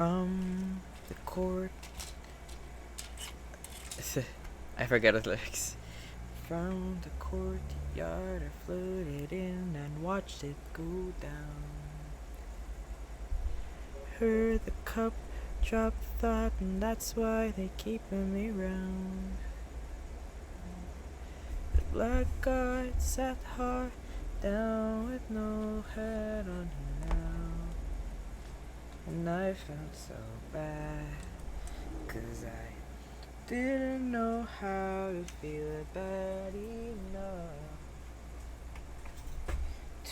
The court. I forgot the lyrics. From the courtyard, I floated in and watched it go down. Heard the cup drop, thought, and that's why they keepin' me round. The black guy sat hard down with no head on him now. And I felt so bad, 'cause I didn't know how to feel bad enough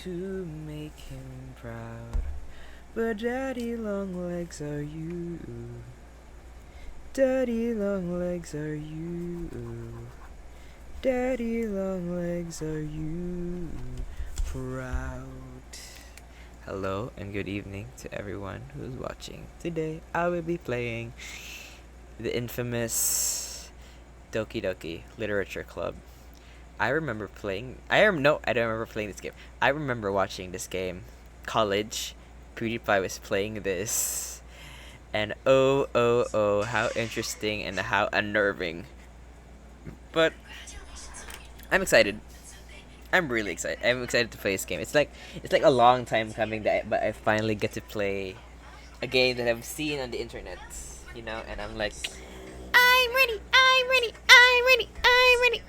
to make him proud. But daddy long legs are you. Daddy long legs are you. Daddy long legs are you proud. Hello and good evening to everyone who's watching. Today I will be playing the infamous Doki Doki Literature Club. I don't remember playing this game. I remember watching this game. College. PewDiePie was playing this. And oh, how interesting and how unnerving. But I'm excited. I'm really excited. I'm excited to play this game. It's like a long time coming but I finally get to play a game that I've seen on the internet, and I'm like, I'm ready, I'm ready, I'm ready, I'm ready.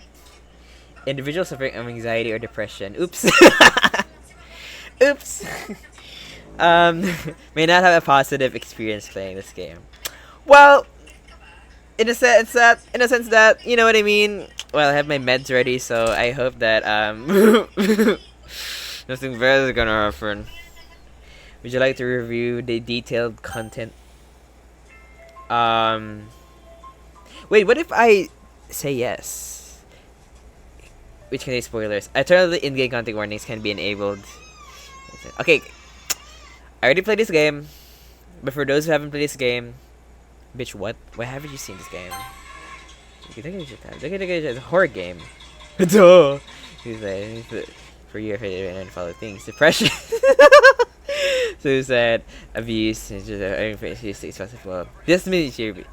Individuals suffering from anxiety or depression. Oops. Oops. May not have a positive experience playing this game. Well, in a sense that, you know what I mean. Well, I have my meds ready, so I hope that nothing bad is gonna happen. Would you like to review the detailed content? Wait, what if I say yes? Which contains spoilers. Alternatively, in-game content warnings can be enabled. Okay, I already played this game, but for those who haven't played this game, bitch, what? Why haven't you seen this game? It's a horror game. Duh. For your favorite and follow things, depression, suicide, abuse, and just possible. This means you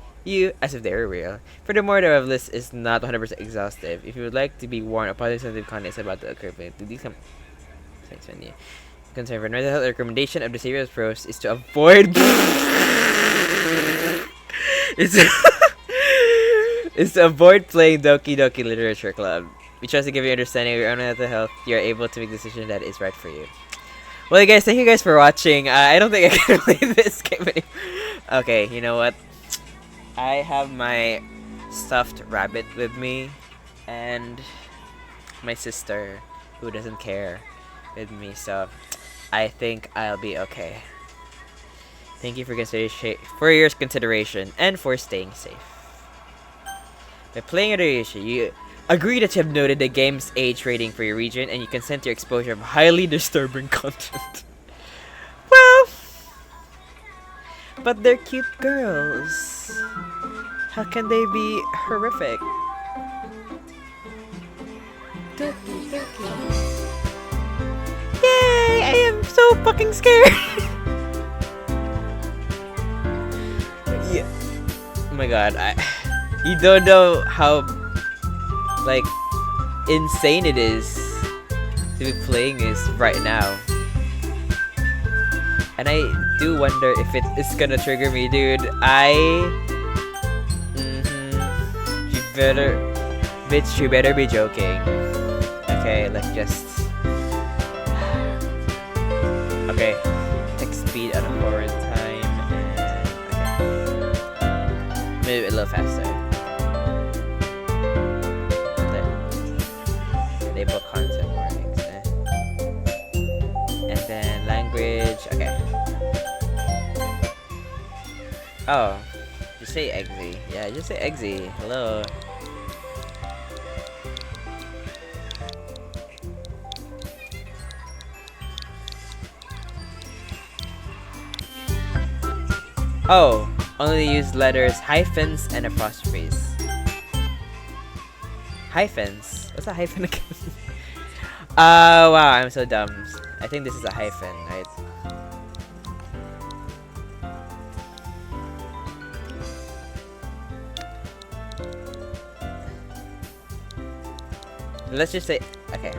as if they were real. Furthermore, the list is not 100% exhaustive. If you would like to be warned of positive sensitive content about to occur, please come. Concern for mental health, the recommendation of the series pros is to avoid is to avoid playing Doki Doki Literature Club. We try to give you understanding of your own mental health. You are able to make the decision that is right for you. Well, you guys, thank you guys for watching. I don't think I can play this game anymore. Okay, you know what? I have my stuffed rabbit with me, and my sister, who doesn't care, with me. So I think I'll be okay. Thank you for your consideration and for staying safe. By playing a issue, you agree that you have noted the game's age rating for your region and you consent to your exposure of highly disturbing content. Well, but they're cute girls. How can they be horrific? Yay! I am so fucking scared. Yeah. Oh my god, you don't know how like insane it is to be playing this right now. And I do wonder if it is gonna trigger me, dude. You better be joking. Okay, let's just okay. Text speed at a forward time and okay. Maybe a little faster. Enable content warnings. And then language. Okay. Oh, just say Eggsy. Yeah, just say Eggsy. Hello. Oh, only use letters, hyphens, and apostrophes. Hyphens? What's a hyphen again? Wow, I'm so dumb. I think this is a hyphen, right? Let's just say, okay.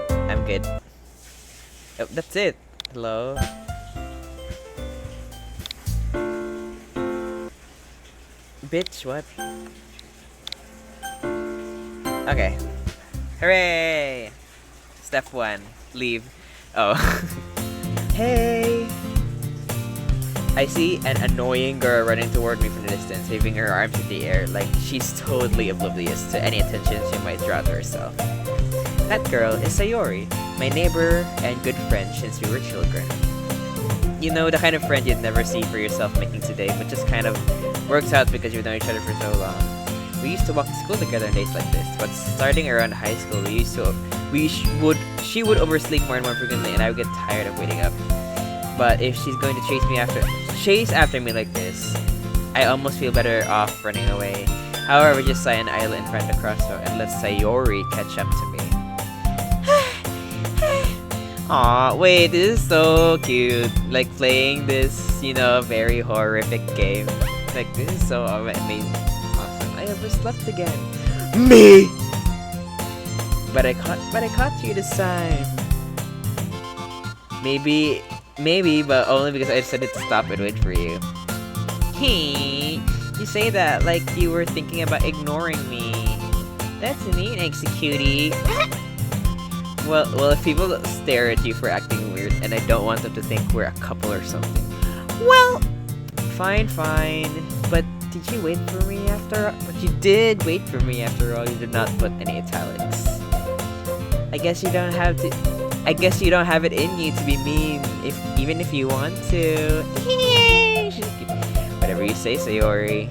I'm good. Oh, that's it. Hello. Bitch, what? Okay. Hooray! Step 1. Leave. Oh. Hey! I see an annoying girl running toward me from the distance, waving her arms in the air like she's totally oblivious to any attention she might draw to herself. That girl is Sayori, my neighbor and good friend since we were children. You know, the kind of friend you'd never see for yourself making today, but just kind of works out because you've known each other for so long. We used to walk to school together on days like this, but starting around high school, she would oversleep more and more frequently, and I would get tired of waiting up. But if she's going to chase after me like this, I almost feel better off running away. However, just saw an island in front of the crossroad and let Sayori catch up to me. Aw, wait, this is so cute. Like playing this, you know, very horrific game. Like, this is so amazing. Awesome. I overslept again. Me! But I caught you this time. Maybe, but only because I decided to stop and wait for you. Hey, you say that like you were thinking about ignoring me. That's mean, executie. Well, if people stare at you for acting weird, and I don't want them to think we're a couple or something. Well, fine. But did you wait for me after? But you did wait for me after all. You did not put any italics. I guess you don't have it in you to be mean, even if you want to. Whatever you say, Sayori.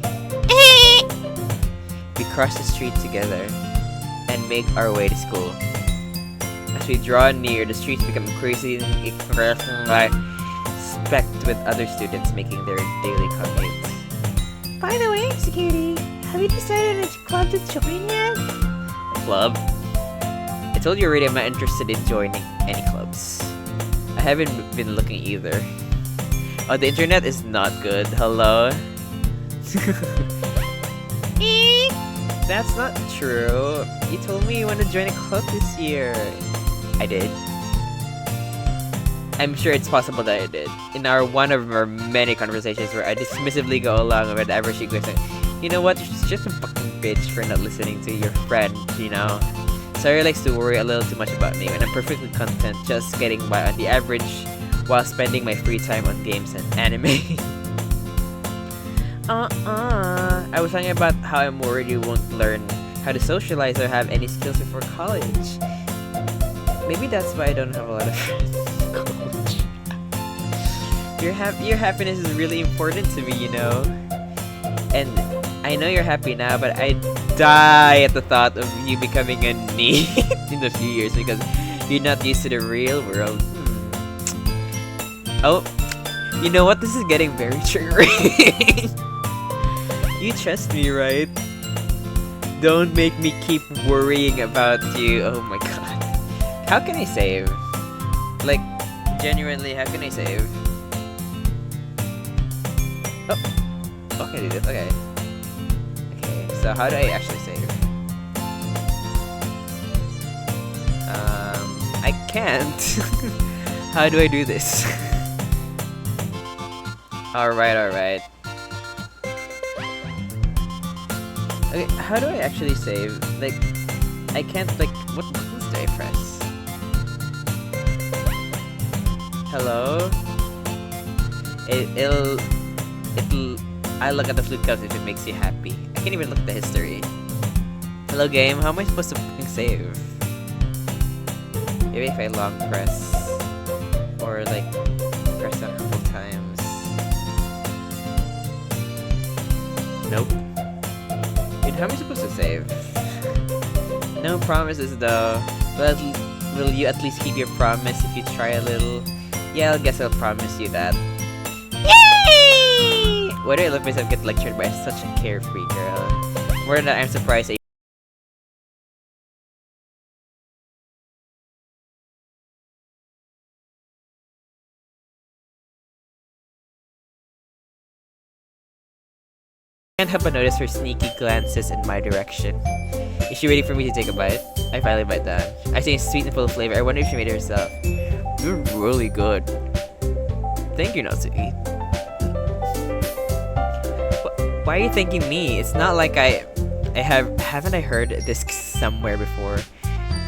We cross the street together and make our way to school. As we draw near, the streets become increasingly specked with other students making their daily commutes. By the way, security, have you decided which club to join yet? Club? I told you already I'm not interested in joining any clubs. I haven't been looking either. Oh, the internet is not good. Hello? That's not true. You told me you want to join a club this year. I did. I'm sure it's possible that I did. In one of our many conversations where I dismissively go along with whatever she goes like, you know what, she's just a fucking bitch for not listening to your friend, you know? Sarah likes to worry a little too much about me, and I'm perfectly content just getting by on the average while spending my free time on games and anime. I was talking about how I'm worried you won't learn how to socialize or have any skills before college. Maybe that's why I don't have a lot of friends in college. Your happiness is really important to me, you know? And I know you're happy now, but I die at the thought of you becoming a need in a few years because you're not used to the real world. Oh, you know what? This is getting very triggering. You trust me, right? Don't make me keep worrying about you. Oh my god. How can I save? Like, genuinely, how can I save? Oh, okay, do this. Okay. Okay, so how do I actually save? I can't. How do I do this? Alright. Okay, how do I actually save? Like, I can't, like, what buttons do I press? Hello? I'll look at the flute cups if it makes you happy. I can't even look at the history. Hello game, how am I supposed to fucking save? Maybe if I long press. Or like, press a couple times. Nope. Dude, how am I supposed to save? No promises though. But will you at least keep your promise if you try a little? Yeah, I guess I'll promise you that. Yay! Why do I let myself get lectured by such a carefree girl? More than that, I'm surprised I can't help but notice her sneaky glances in my direction. Is she waiting for me to take a bite? I finally bite down. I say it's sweet and full of flavor. I wonder if she made it herself. You're really good. Thank you, not to eat. Why are you thanking me? It's not like haven't I heard this somewhere before?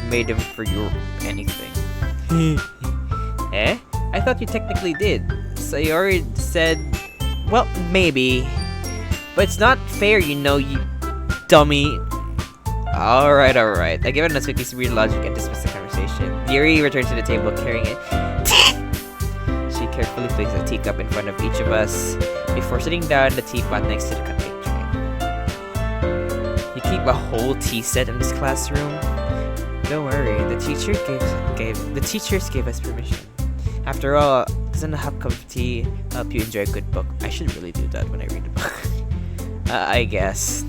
Made them for you anything. Eh? I thought you technically did. Sayori said, well, maybe. But it's not fair, you know, you dummy. Alright. I give it a quickly read logic and dismiss the conversation. Yuri returns to the table carrying it. She carefully places a teacup in front of each of us before sitting down the teapot next to the cupcake tray. You keep a whole tea set in this classroom? Don't worry, the teachers gave us permission. After all, doesn't a hot cup of tea help you enjoy a good book? I should really do that when I read a book. I guess.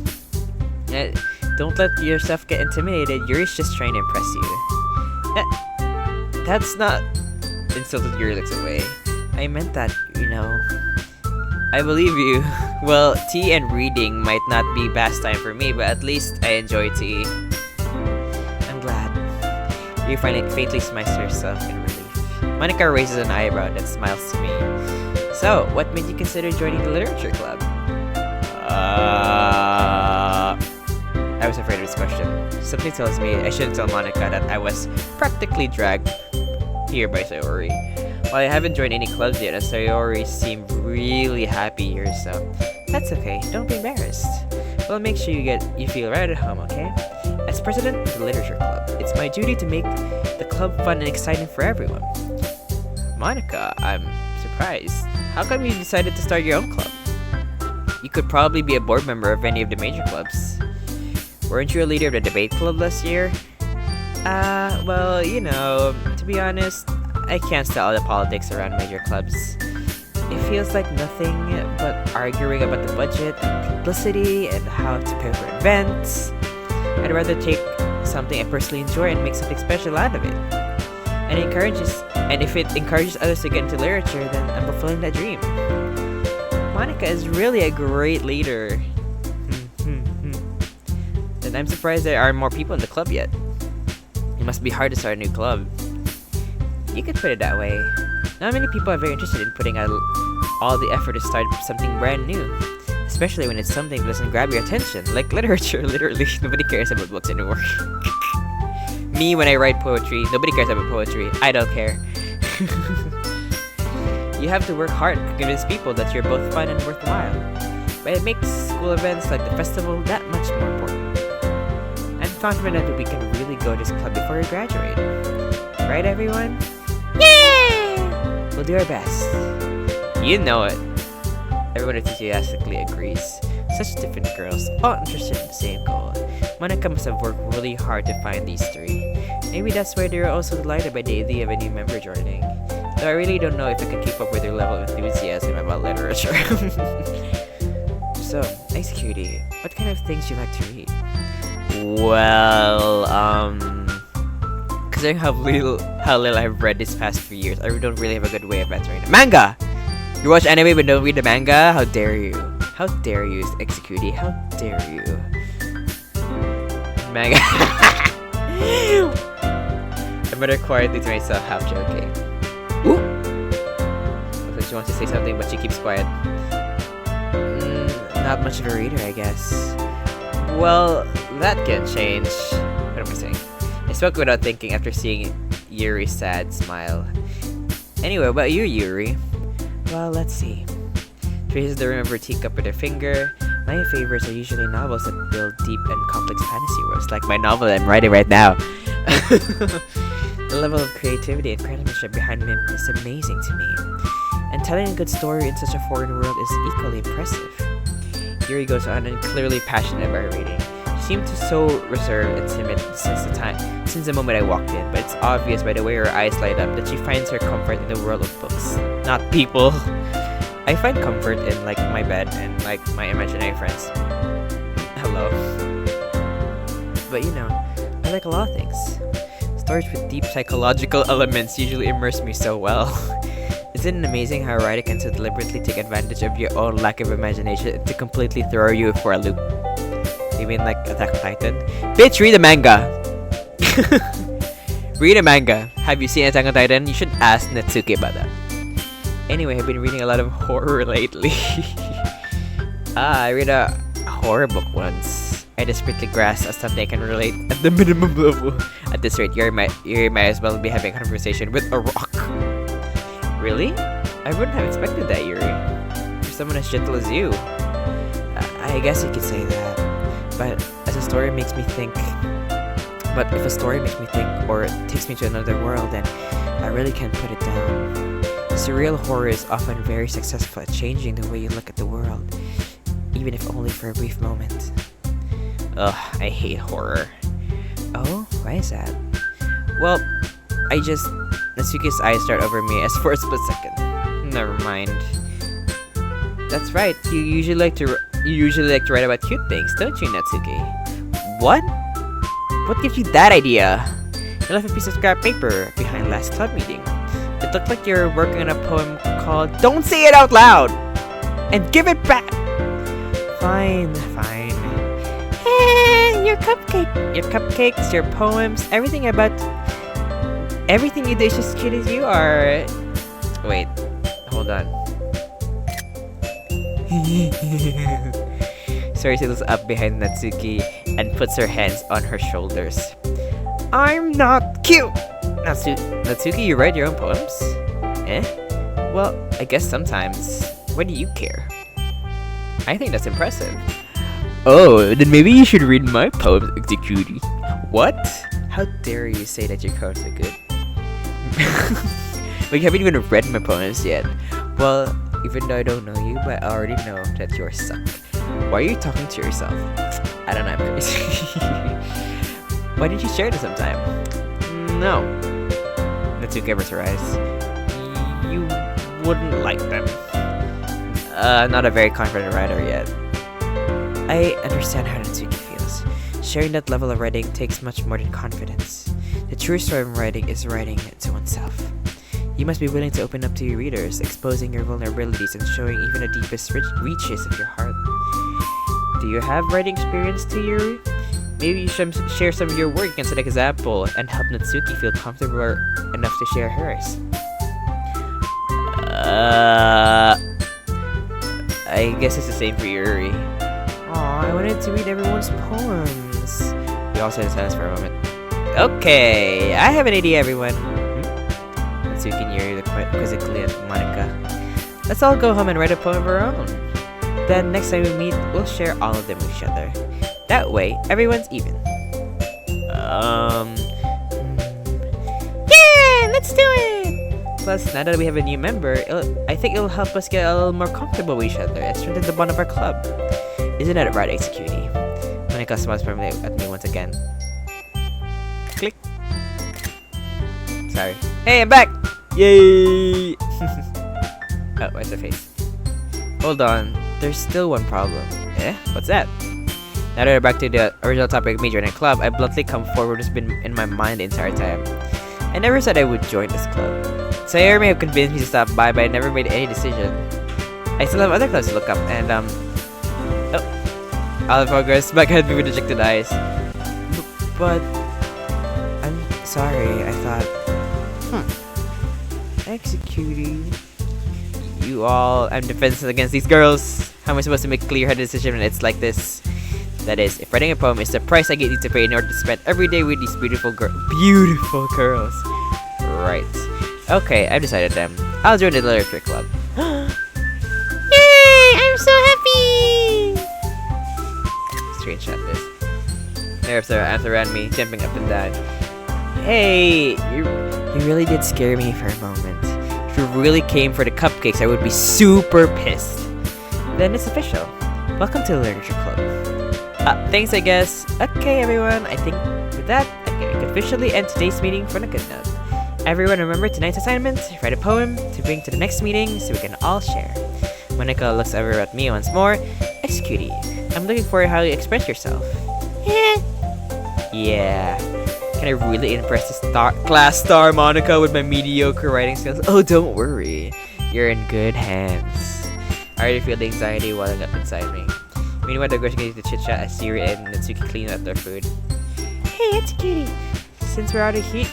Don't let yourself get intimidated. Yuri's just trying to impress you. That's not... Insulted Yuri looks away. I meant that, you know. I believe you. Well, tea and reading might not be pastime for me, but at least I enjoy tea. I'm glad. Yuri faintly smiles to herself in relief. Monica raises an eyebrow and smiles to me. So, what made you consider joining the literature club? I was afraid of this question. Something tells me I shouldn't tell Monica that I was practically dragged here by Sayori. While I haven't joined any clubs yet, and Sayori seemed really happy here, so that's okay. Don't be embarrassed. Well, make sure you feel right at home, okay? As president of the literature club, it's my duty to make the club fun and exciting for everyone. Monica, I'm surprised. How come you decided to start your own club? You could probably be a board member of any of the major clubs. Weren't you a leader of the debate club last year? Well, you know, to be honest, I can't stand all the politics around major clubs. It feels like nothing but arguing about the budget and publicity and how to pay for events. I'd rather take something I personally enjoy and make something special out of it. And if it encourages others to get into literature, then I'm fulfilling that dream. Monica is really a great leader. Then I'm surprised there aren't more people in the club yet. It must be hard to start a new club. You could put it that way. Not many people are very interested in putting out all the effort to start something brand new. Especially when it's something that doesn't grab your attention, like literature, literally. Nobody cares about books anymore. Me, when I write poetry, nobody cares about poetry. I don't care. You have to work hard to convince people that you're both fun and worthwhile. But it makes school events like the festival that much more important. I'm confident that we can really go to this club before we graduate. Right, everyone? Yeah! We'll do our best. You know it. Everyone enthusiastically agrees. Such different girls, all interested in the same goal. Monica must have worked really hard to find these three. Maybe that's why they were also delighted by the idea of a new member joining. Though I really don't know if I can keep up with their level of enthusiasm about literature. So, Ice Cutie, what kind of things do you like to read? Well, considering how little I've read this past few years, I don't really have a good way of answering it. Manga! You watch anime but don't read the manga? How dare you? How dare you, Ice Cutie? How dare you? Manga. I better quietly to myself, half joking. Ooh! So she wants to say something, but she keeps quiet. Not much of a reader, I guess. Well, that can change. What am I saying? I spoke without thinking after seeing Yuri's sad smile. Anyway, what about you, Yuri? Well, let's see. Traces the rim of her teacup with her finger. My favorites are usually novels that build deep and complex fantasy worlds, like my novel I'm writing right now. The level of creativity and craftsmanship behind them is amazing to me. And telling a good story in such a foreign world is equally impressive. Yuri goes on and clearly passionate about reading. She seemed so reserved and timid since the moment I walked in, but it's obvious by the way her eyes light up that she finds her comfort in the world of books, not people. I find comfort in like my bed and like my imaginary friends. Hello. But you know, I like a lot of things. Stories with deep psychological elements usually immerse me so well. Isn't it amazing how a writer can so deliberately take advantage of your own lack of imagination to completely throw you for a loop? You mean like Attack on Titan? Bitch, read the manga! Read a manga. Have you seen Attack on Titan? You should ask Natsuki about that. Anyway, I've been reading a lot of horror lately. I read a horror book once. I desperately grasped at something I can relate at the minimum level. At this rate, you might as well be having a conversation with a rock. Really? I wouldn't have expected that, Yuri. For someone as gentle as you. I guess you could say that. But if a story makes me think, or takes me to another world, then I really can't put it down. Surreal horror is often very successful at changing the way you look at the world, even if only for a brief moment. Ugh, I hate horror. Oh, why is that? Well, Natsuki's eyes start over me as for a split second. Never mind. That's right. You usually like to write about cute things, don't you, Natsuki? What? What gives you that idea? You left a piece of scrap paper behind last club meeting. It looked like you're working on a poem called "Don't Say It Out Loud!" And give it back! Fine. Your cupcakes, your poems, everything you do is just cute as you are. Wait, hold on. Cersei looks up behind Natsuki and puts her hands on her shoulders. I'm not cute! Natsuki, you write your own poems? Eh? Well, I guess sometimes. Why do you care? I think that's impressive. Oh, then maybe you should read my poems, Executi. What? How dare you say that your poems are good? But you haven't even read my poems yet. Well, even though I don't know you, but I already know that yours suck. Why are you talking to yourself? I don't know, I'm crazy. Why didn't you share this sometime? No. Natsuki covers her eyes. You wouldn't like them. Not a very confident writer yet. I understand how Natsuki feels. Sharing that level of writing takes much more than confidence. The truest form of writing is writing to oneself. You must be willing to open up to your readers, exposing your vulnerabilities and showing even the deepest reaches of your heart. Do you have writing experience too, Yuri? Maybe you should share some of your work and set an example and help Natsuki feel comfortable enough to share hers. I guess it's the same for Yuri. Aw, I wanted to read everyone's poems. We all sat in silence for a moment. Okay, I have an idea, everyone. Natsuki and Yuri look quizzically at Monika. Let's all go home and write a poem of our own. Then next time we meet, we'll share all of them with each other. That way, everyone's even. Yeah, let's do it! Plus, now that we have a new member, I think it'll help us get a little more comfortable with each other and strengthen the bond of our club. Isn't that right, Executi? Monika smiles firmly at me once again. Click. Sorry. Hey, I'm back! Yay! Oh, where's the face? Hold on. There's still one problem. Eh? What's that? Now that we're back to the original topic of me joining a club, I bluntly come forward has been in my mind the entire time. I never said I would join this club. Sayori may have convinced me to stop by, but I never made any decision. I still have other clubs to look up, and all progress back ahead with dejected eyes. But I'm sorry, I thought Executing. I'm defenseless against these girls. How am I supposed to make a clear-headed decision when it's like this? That is, if writing a poem is the price I get to pay in order to spend every day with these beautiful girls. Right. Okay, I've decided then. I'll join the literature club. Yay! I'm so happy! Screenshot this. Nerves are around me, jumping up and down. Hey, you really did scare me for a moment. If you really came for the cupcakes, I would be super pissed. Then it's official. Welcome to the literature club. Thanks, I guess. Okay, everyone. I think with that, I can officially end today's meeting on a good note. Everyone, remember tonight's assignment: write a poem to bring to the next meeting so we can all share. Monika looks over at me once more. Executi. I'm looking for how you express yourself. Yeah. Can I really impress this class star Monika with my mediocre writing skills? Oh, don't worry. You're in good hands. I already feel the anxiety welling up inside me. Meanwhile, the girls get to chit-chat as Yuri and Natsuki clean up their food. Hey, it's Cutie. Since we're out of here,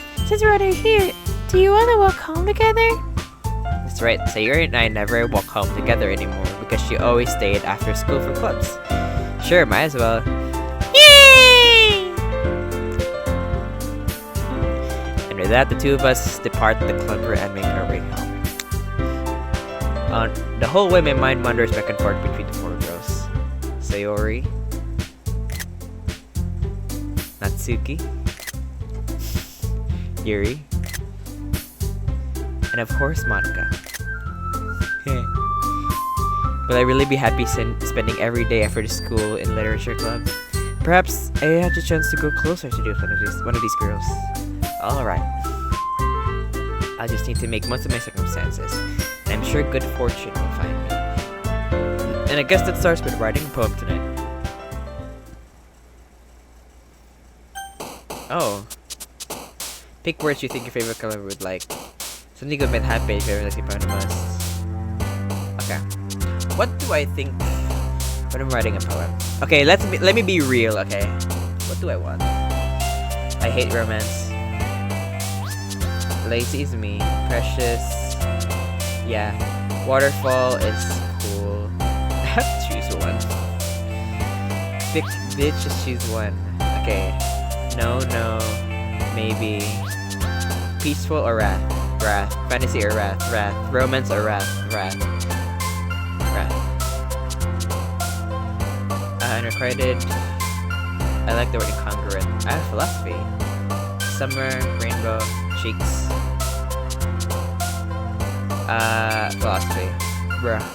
do you want to walk home together? That's right, Sayuri and I never walk home together anymore because she always stayed after school for clubs. Sure, might as well. Yay! And with that, the two of us depart the club and make our way home. The whole way, my mind wanders back and forth between the four girls. Sayori, Natsuki, Yuri, and of course Monica. Will I really be happy spending every day after the school in literature club? Perhaps I had the chance to go closer to one of these girls. Alright. I just need to make most of my circumstances, and I'm sure good fortune will find me. And I guess that starts with writing a poem tonight. Oh. Pick words you think your favorite color would like. Something good might happen if you ever like the most. Okay. What do I think when I'm writing a poem? Okay, let me be real, okay? What do I want? I hate romance. Lazy is me. Precious. Yeah. Waterfall is cool. I have to choose one. Bitch, just choose one. Okay. No. Maybe. Peaceful or wrath? Wrath. Fantasy or wrath? Wrath. Romance or wrath? Wrath. Unrequited. I like the word incongruent. I have philosophy. Summer, rainbow, cheeks. Philosophy. Bruh.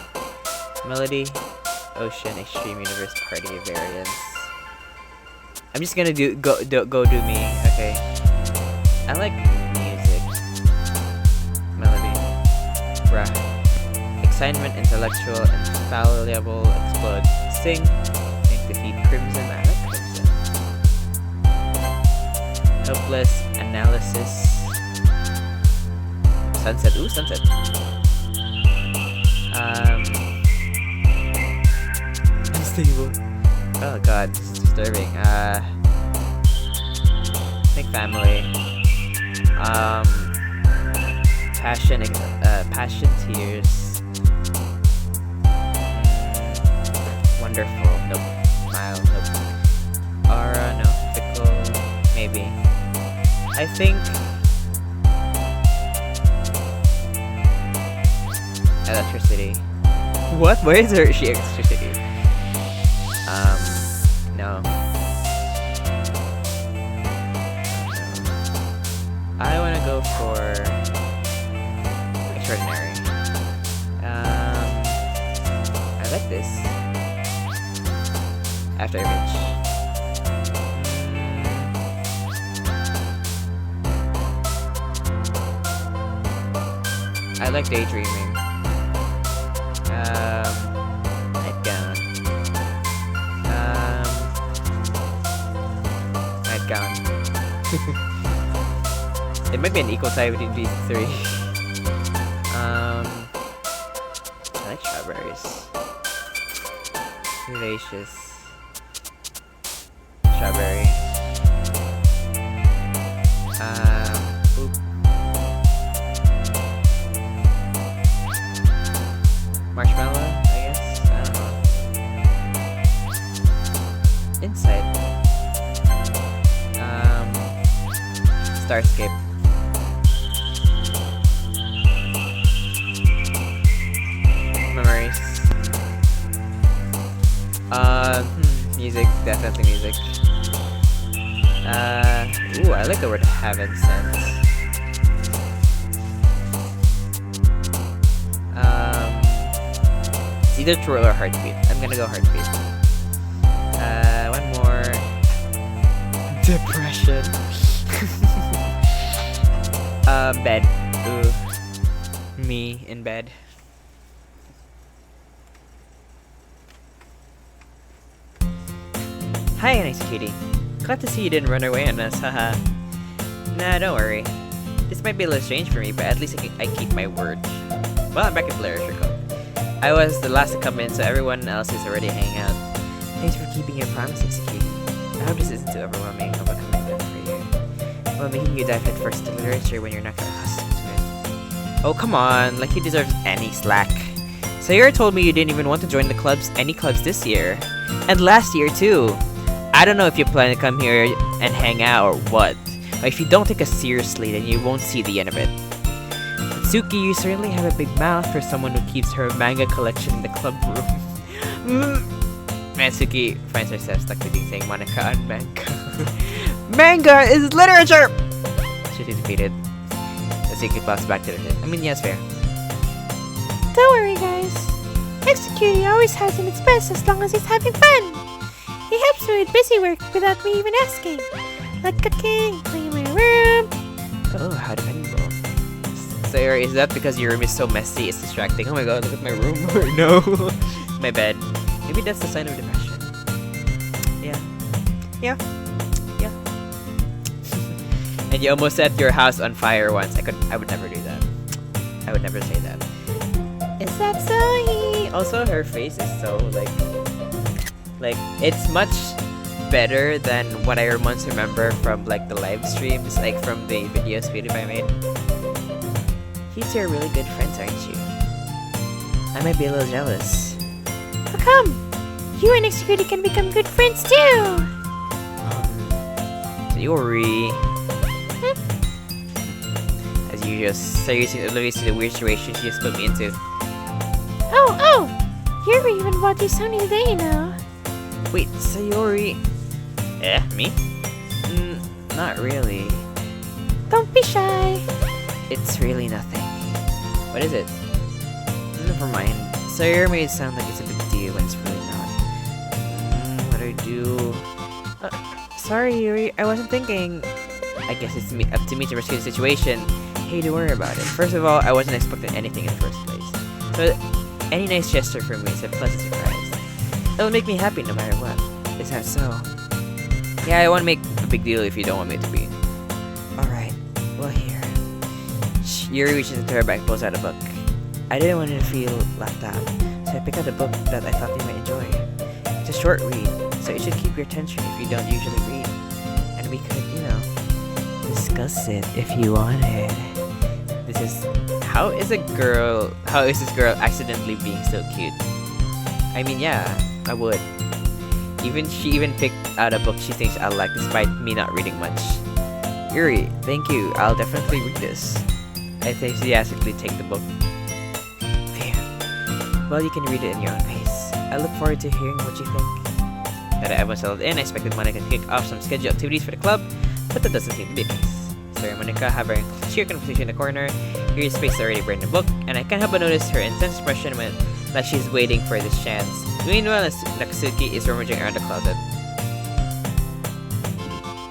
Melody, ocean, extreme universe, party, variance. I'm just gonna go do me, okay? I like music. Melody. Bruh. Excitement, intellectual, infallible, explode. Sing. Defeat crimson. I like crimson. Hopeless analysis. Sunset. Ooh, sunset. Unstable. Oh god, this is disturbing. I think family. Passion, tears. Wonderful. Nope. Smile. Nope. Aura. No. Fickle. Maybe. I think electricity. What? Where is she electricity? No. I wanna go for extraordinary. I like this. After image. I like daydreaming. Nightgown. Nightgown. It might be an equal tie between these three. I like strawberries. Delicious. Strawberry. Oop. Marshmallow, I guess. I don't know. Inside. Starscape. Memories. Music, definitely music. Ooh, I like the word heaven sense. It's either true or heartbeat. I'm gonna go heartbeat. One more. Depression. Bed. Ooh. Me in bed. Hi, nice cutie. Glad to see you didn't run away on us, haha. Nah, don't worry. This might be a little strange for me, but at least I keep my word. Well, I'm back at Literature Club. I was the last to come in, so everyone else is already hanging out. Thanks for keeping your promise, Execute. I hope this isn't too overwhelming of a commitment for you. Well, making you dive headfirst into literature when you're not accustomed to it. Oh, come on, like he deserves any slack. Sayori told me you didn't even want to join any clubs this year. And last year, too. I don't know if you plan to come here and hang out or what. But if you don't take us seriously, then you won't see the end of it. Suki, you certainly have a big mouth for someone who keeps her manga collection in the club room. Suki finds herself stuck between saying Monica and manga. Manga is literature! She defeated. Suki plops back to the hit. I mean, yes, fair. Don't worry, guys. Execute always has him its best as long as he's having fun. He helps me with busy work without me even asking. Like cooking, cleaning my room. Oh, how dependable. Sayori, is that because your room is so messy it's distracting? Oh my god, look at my room. No. My bed. Maybe that's the sign of depression. Yeah. And you almost set your house on fire once. I would never do that. I would never say that. Is that so? Also, her face is so like it's much better than what I once remember from like the live streams, like from the videos PewDiePie made. You two are really good friends, aren't you? I might be a little jealous. How come? You and Execute can become good friends too. Sayori. As usual, seriously oblivious to the weird situation she just put me into. Oh! Yuri even bought you something today, you know. Wait, Sayori. Me? Not really. Don't be shy. It's really nothing. What is it? Never mind. Sayori made it sound like it's a big deal when it's really not. What do I do? Sorry, Yuri. I wasn't thinking. I guess it's up to me to rescue the situation. Hey, don't worry about it. First of all, I wasn't expecting anything in the first place. So, any nice gesture from me is a pleasant surprise. It'll make me happy no matter what. Is that so? Yeah, I won't make a big deal if you don't want me to be. Alright. Well, here. Yuri reaches into her bag and pulls out a book. I didn't want you to feel left out, so I picked out a book that I thought you might enjoy. It's a short read, so it should keep your attention if you don't usually read. And we could, discuss it if you wanted. How is this girl accidentally being so cute? I mean, yeah, I would. She even picked out a book she thinks I'll like despite me not reading much. Yuri, thank you. I'll definitely read this. I enthusiastically take the book. Phew. Well, you can read it in your own pace. I look forward to hearing what you think. Now that everyone settled in, I expected Monica to kick off some scheduled activities for the club, but that doesn't seem to be the case. Sarah and Monica have a sheer conversation in the corner. Yuri's face is already burned in the book, and I can't help but notice her intense expression when like she's waiting for this chance. Meanwhile, Natsuki is rummaging around the closet.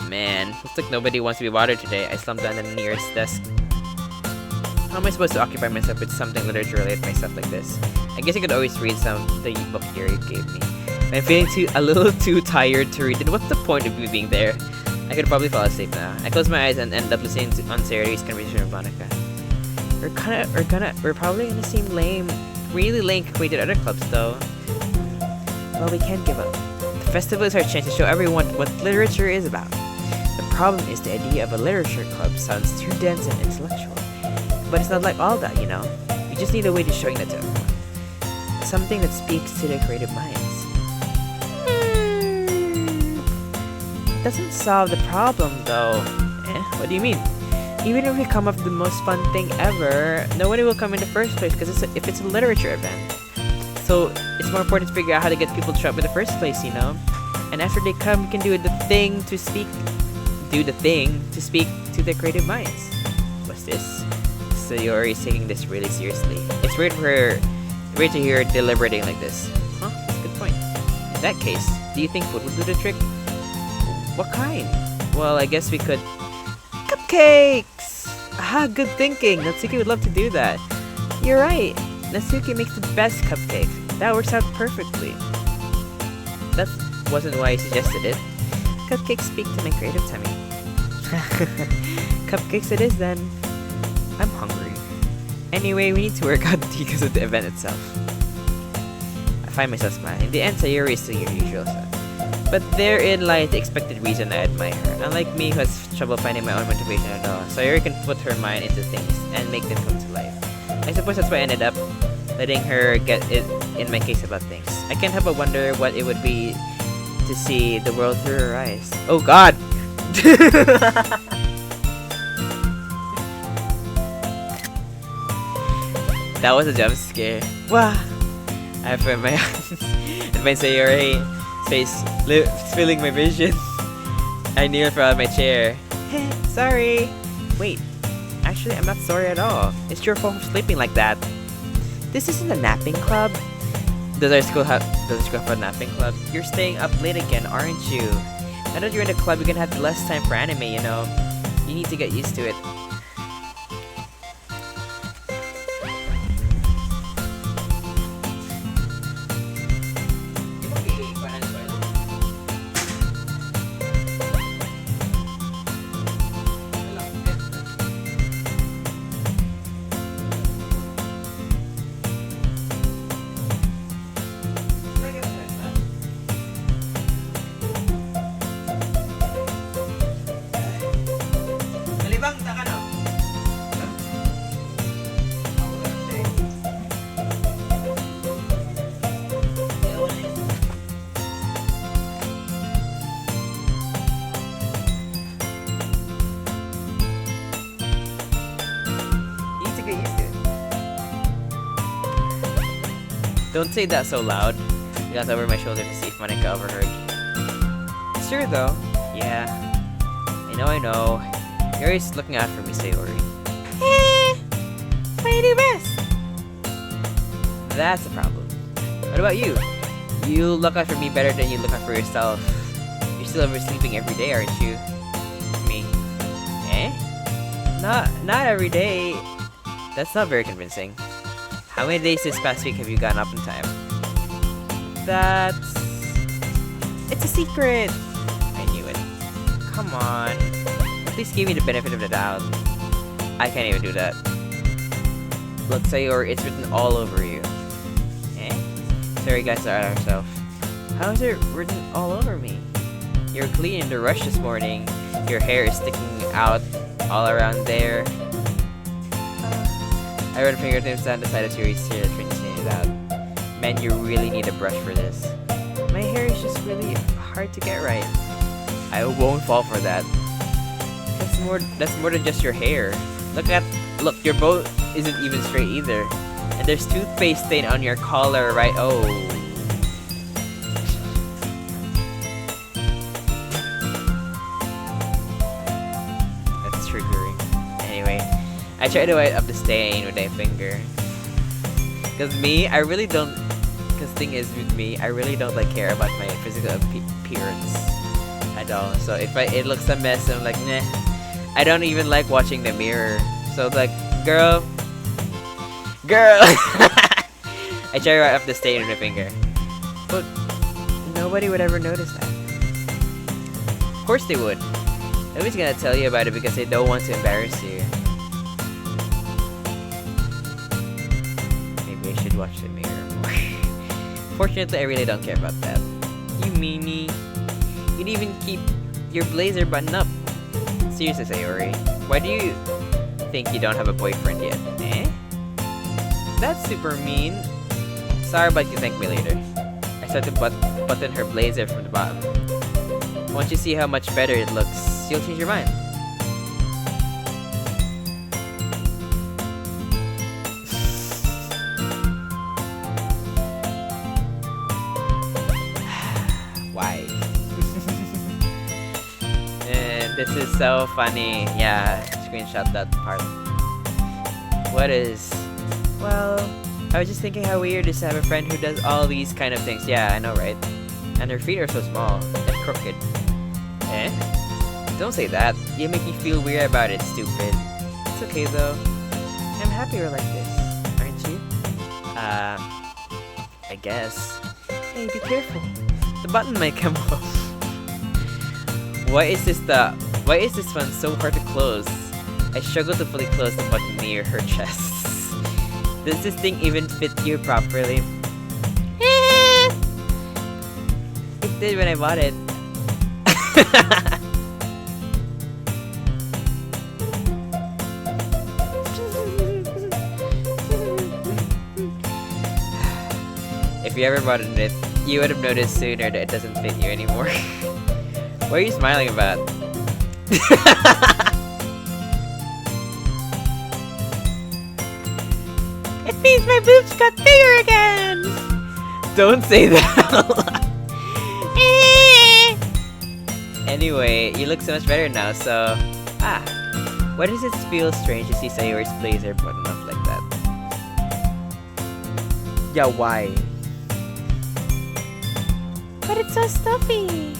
Man, looks like nobody wants to be bothered today. I slumped down at the nearest desk. How am I supposed to occupy myself with something literature related to myself like this? I guess I could always read some of the book Yuri gave me. But I'm feeling a little too tired to read, then what's the point of me being there? I could probably fall asleep now. I close my eyes and end up listening on Sayori's conversation with Monica. We're probably gonna seem lame, really lame compared to other clubs though. Well, we can't give up. The festival is our chance to show everyone what literature is about. The problem is the idea of a literature club sounds too dense and intellectual. But it's not like all that, you know. We just need a way to showing that to everyone. Something that speaks to their creative minds. Doesn't solve the problem though. What do you mean? Even if we come up with the most fun thing ever, nobody will come in the first place because if it's a literature event. So it's more important to figure out how to get people to show up in the first place, you know? And after they come, we can do the thing to speak to their creative minds. What's this? Sayori is taking this really seriously. It's weird to hear her deliberating like this. Huh? That's a good point. In that case, do you think food would do the trick? What kind? Well, I guess we could... Cupcakes! Ah, good thinking. Natsuki would love to do that. You're right. Natsuki makes the best cupcakes. That works out perfectly. That wasn't why I suggested it. Cupcakes speak to my creative tummy. Cupcakes it is then. I'm hungry. Anyway, we need to work out because of the event itself. I find myself smiling. In the end, Sayori is still your usual self. But therein lies the expected reason I admire her. Unlike me, who has trouble finding my own motivation at all, Sayori can put her mind into things and make them come to life. I suppose that's why I ended up letting her get it in my case about things. I can't help but wonder what it would be to see the world through her eyes. Oh God! That was a jump scare. Wow! I put my hands and my Sayori face filling my vision. I nearly fell out of my chair. Sorry. Wait. Actually, I'm not sorry at all. It's your fault for sleeping like that. This isn't a napping club. Does our school have a napping club? You're staying up late again, aren't you? Now that you're in the club, you can have less time for anime, you know. You need to get used to it. Don't say that so loud. He glanced over my shoulder to see if Monica overheard. Sure though. Yeah. I know. You're always looking out for me, Sayori. But I do best. That's a problem. What about you? You look out for me better than you look out for yourself. You're still oversleeping every day, aren't you? Me. Not every day. That's not very convincing. How many days this past week have you gotten up in time? It's a secret! I knew it. Come on. At least give me the benefit of the doubt. I can't even do that. Look, Sayori, it's written all over you. Sorry guys, are at ourselves. How is it written all over me? You're clean in the rush this morning. Your hair is sticking out all around there. I ran fingertips down the side of Sayori's hair, trying to straighten it out. Man, you really need a brush for this. My hair is just really hard to get right. I won't fall for that. That's more than just your hair. Look, your bow isn't even straight either. And there's toothpaste stain on your collar, right? Oh. That's triggering. Anyway, I try to wipe up the stain with my finger. Cause thing is with me, I really don't care about my physical appearance at all. So if it looks a mess, I'm like, nah. I don't even like watching the mirror. So girl. I try to wipe up the stain with my finger. But nobody would ever notice that. Of course they would. Nobody's gonna tell you about it because they don't want to embarrass you. Maybe I should watch the mirror more. Fortunately, I really don't care about that. You meanie. You'd even keep your blazer buttoned up. Seriously, Sayori, why do you think you don't have a boyfriend yet? That's super mean. Sorry, but you thank me later. I started to button her blazer from the bottom. Once you see how much better it looks, you'll change your mind. Why? And this is so funny. Yeah, screenshot that part. Well, I was just thinking how weird it is to have a friend who does all these kind of things. Yeah, I know, right? And her feet are so small and crooked. Don't say that. You make me feel weird about it, stupid. It's okay though. I'm happy we're like this, aren't you? I guess. Hey, be careful. The button might come off. Why is this one so hard to close? I struggle to fully close the button near her chest. Does this thing even fit you properly? It did when I bought it. If you ever bought it, you would have noticed sooner that it doesn't fit you anymore. What are you smiling about? It means my boobs got bigger again! Don't say that. Anyway, you look so much better now, so... Why does it feel strange to see Sayori's blazer button up like that? Yeah, why? But it's so stuffy.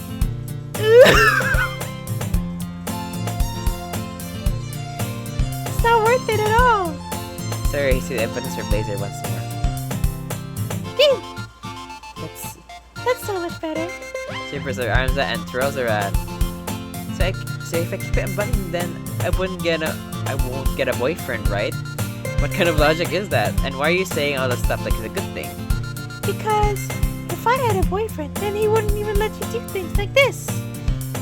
It's not worth it at all. Sorry, see the buttons her blazer once more. Phew! That's That's so much better. zippers her arms out and twirls her out. So if I keep it unbuttoned, then I won't get a boyfriend, right? What kind of logic is that? And why are you saying all that stuff like it's a good thing? Because if I had a boyfriend, then he wouldn't even let you do things like this.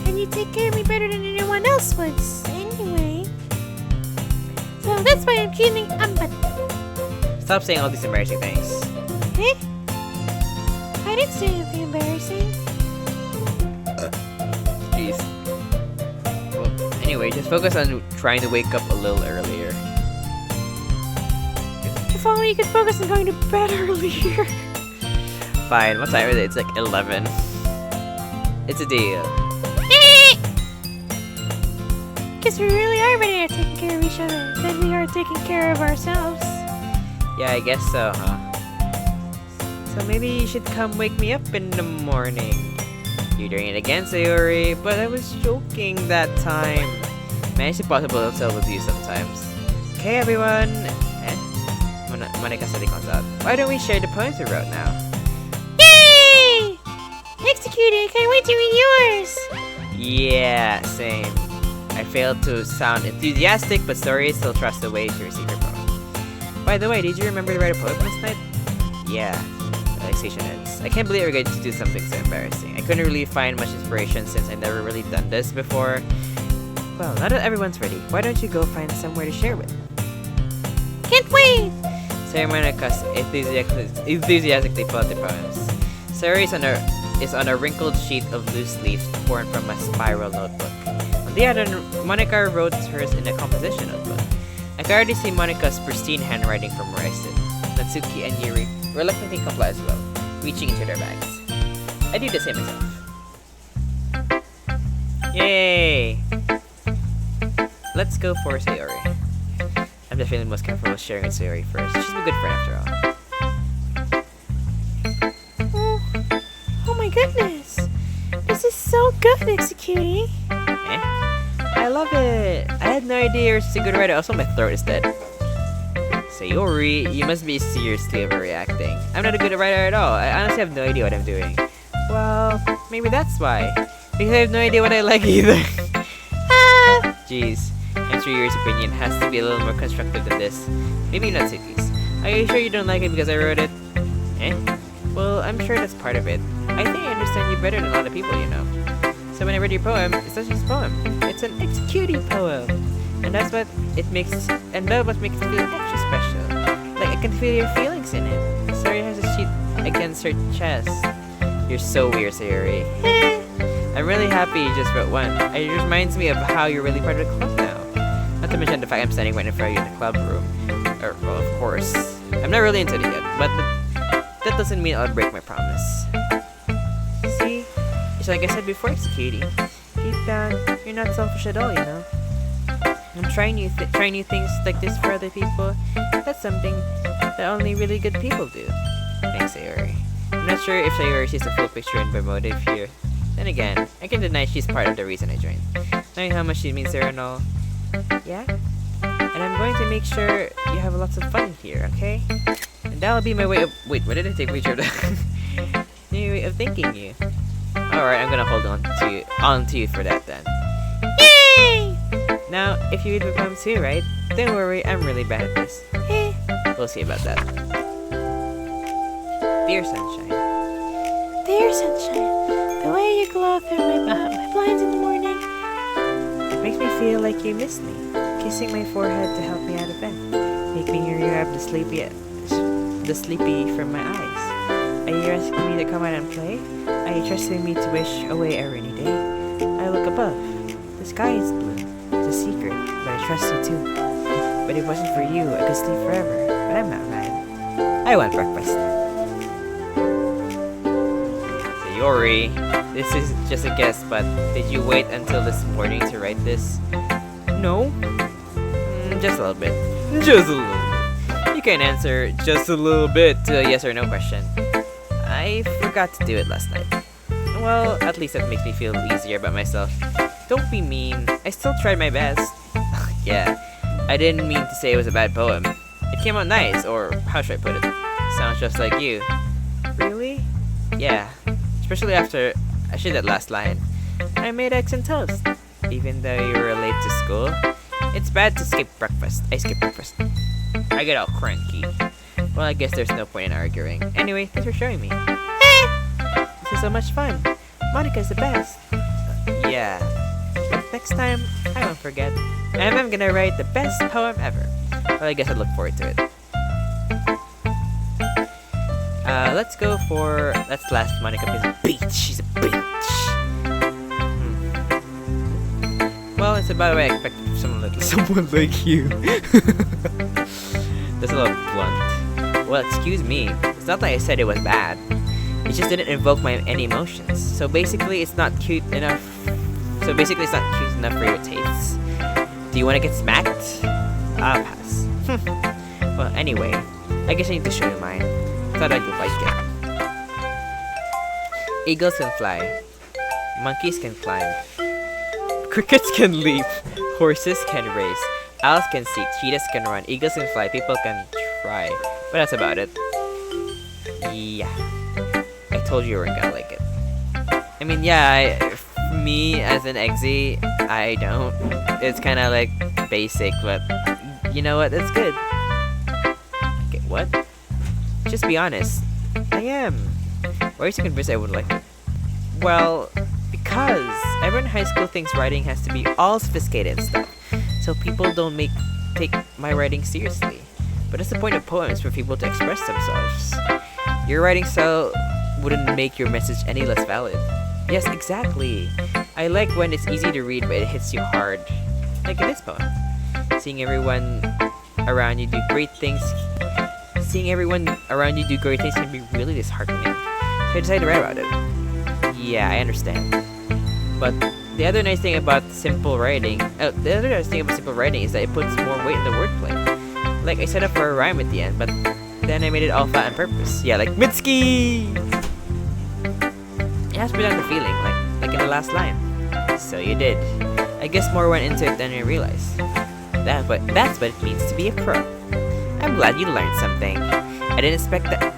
And you take care of me better than anyone else would. Anyway. So that's why I'm keeping unbuttoned. Stop saying all these embarrassing things. Eh? I didn't say anything embarrassing. Jeez. Well, anyway, just focus on trying to wake up a little earlier. If only you could focus on going to bed earlier. Fine, what time is it? It's like 11. It's a deal. Guess we really are better at taking care of each other than we are taking care of ourselves. Yeah, I guess so, huh? So maybe you should come wake me up in the morning. You're doing it again, Sayori, but I was joking that time. Man, it's impossible to tell with you sometimes. Okay, everyone. Monica suddenly comes out. Why don't we share the poems we wrote now? Yay! Executed! I can't wait to read yours! Yeah, same. I failed to sound enthusiastic, but Sayori still trusts the way to receive her poem. By the way, did you remember to write a poem last night? Yeah. Relaxation ends. I can't believe we're going to do something so embarrassing. I couldn't really find much inspiration since I've never really done this before. Well, now that everyone's ready, why don't you go find somewhere to share with? Can't wait! Sayori and Monica enthusiastically pull out the poems. Sayori is on a wrinkled sheet of loose leaf torn from a spiral notebook. On the other, Monica wrote hers in a composition notebook. I can already see Monica's pristine handwriting from where I sit. Natsuki and Yuri reluctantly comply as well, reaching into their bags. I do the same myself. Yay! Let's go for Sayori. I'm definitely most comfortable sharing with Sayori first. She's a good friend after all. Oh my goodness! This is so good, Executing! I love it! I had no idea you're such a good writer. Also, my throat is dead. Sayori, you must be seriously overreacting. I'm not a good writer at all. I honestly have no idea what I'm doing. Well, maybe that's why. Because I have no idea what I like either. Jeez. I'm sure Yuri's opinion has to be a little more constructive than this. Maybe not Suki's. Are you sure you don't like it because I wrote it? Well, I'm sure that's part of it. I think I understand you better than a lot of people you know. So when I read your poem, it's not just a poem. It's an executing poem. And that's what makes it feel extra special. Like I can feel your feelings in it. Sayori has a sheet against her chest. You're so weird, Sayori. I'm really happy you just wrote one. It reminds me of how you're really part of the club now. Not to mention the fact I'm standing right in front of you in the club room. Well, of course. I'm not really into it yet, but that doesn't mean I'll break my promise. See? It's like I said before, executing. Deep down, you're not selfish at all, you know? I'm trying new things like this for other people. That's something that only really good people do. Thanks, Sayori. I'm not sure if Sayori sees the full picture in my motive here. Then again, I can deny she's part of the reason I joined. Knowing how much she means to her and all. Yeah? And I'm going to make sure you have lots of fun here, okay? And that'll be my way of... Wait, why did I take a picture of that? New way of thanking you. Alright, I'm gonna hold on to you for that then. Yay! Now, if you read the poem too, right? Don't worry, I'm really bad at this. We'll see about that. Dear Sunshine. Dear sunshine, the way you glow through my blinds in the morning. It makes me feel like you miss me. Kissing my forehead to help me out of bed. Make me hear you have the sleepy from my eyes. Are you asking me to come out and play? Are you trusting me to wish away a rainy day? I look above. The sky is blue. It's a secret, but I trust you too. But if it wasn't for you, I could sleep forever. But I'm not mad. I want breakfast. Sayori, this is just a guess, but did you wait until this morning to write this? No. Just a little bit. Just a little bit. You can answer just a little bit to a yes or no question. I forgot to do it last night. Well, at least that makes me feel easier about myself. Don't be mean. I still tried my best. Yeah, I didn't mean to say it was a bad poem. It came out nice, or how should I put it? Sounds just like you. Really? Yeah. Especially after I shared that last line. I made eggs and toast. Even though you were late to school. It's bad to skip breakfast. I skip breakfast. I get all cranky. Well, I guess there's no point in arguing. Anyway, thanks for showing me. This is so much fun. Monica's the best. Yeah. But next time, I won't forget. And I'm gonna write the best poem ever. Well, I guess I look forward to it. Let's go for... Let's last Monica is a beach. She's a beach. Well, it's about what I expected from someone like you. That's a little blunt. Well, excuse me. It's not like I said it was bad. It just didn't invoke any emotions. So basically, it's not cute enough. For your tastes. Do you want to get smacked? I'll pass. Well, anyway, I guess I need to show you mine. Thought I'd like it. Eagles can fly. Monkeys can climb. Crickets can leap. Horses can race. Owls can see. Cheetahs can run. Eagles can fly. People can try. But that's about it. Yeah. I told you weren't gonna like it. I mean, yeah, me as an exy, I don't. It's kind of like basic, but you know what? It's good. Okay, what? Just be honest. I am. Why are you so convinced I wouldn't like it? Well, because everyone in high school thinks writing has to be all sophisticated and stuff, so people don't take my writing seriously. But that's the point of poems, for people to express themselves. Your writing style wouldn't make your message any less valid. Yes, exactly. I like when it's easy to read, but it hits you hard. Like in this poem. Seeing everyone around you do great things can be really disheartening. So I decided to write about it. Yeah, I understand. But the other nice thing about simple writing is that it puts more weight in the wordplay. Like I set up for a rhyme at the end, but then I made it all flat on purpose. Yeah, like Mitski! It has to be down the feeling, like in the last line. So you did. I guess more went into it than I realized. That's what it means to be a pro. I'm glad you learned something. I didn't expect that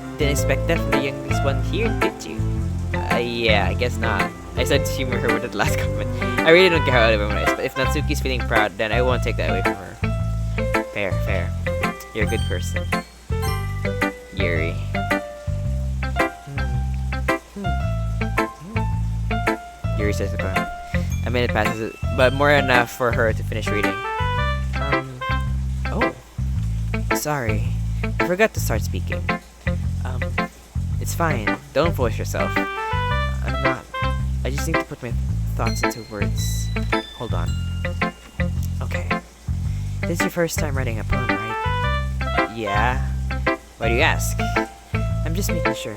from the youngest one here, did you? Yeah, I guess not. I said to humor her with the last comment. I really don't care how everyone is, but if Natsuki's feeling proud, then I won't take that away from her. Fair. You're a good person. Yuri. Yuri says the poem. A minute passes, but more than enough for her to finish reading. Oh. Sorry. I forgot to start speaking. It's fine. Don't force yourself. I'm not. I just need to put my thoughts into words. Hold on. Okay. This is your first time writing a poem, right? Yeah. Why do you ask? I'm just making sure.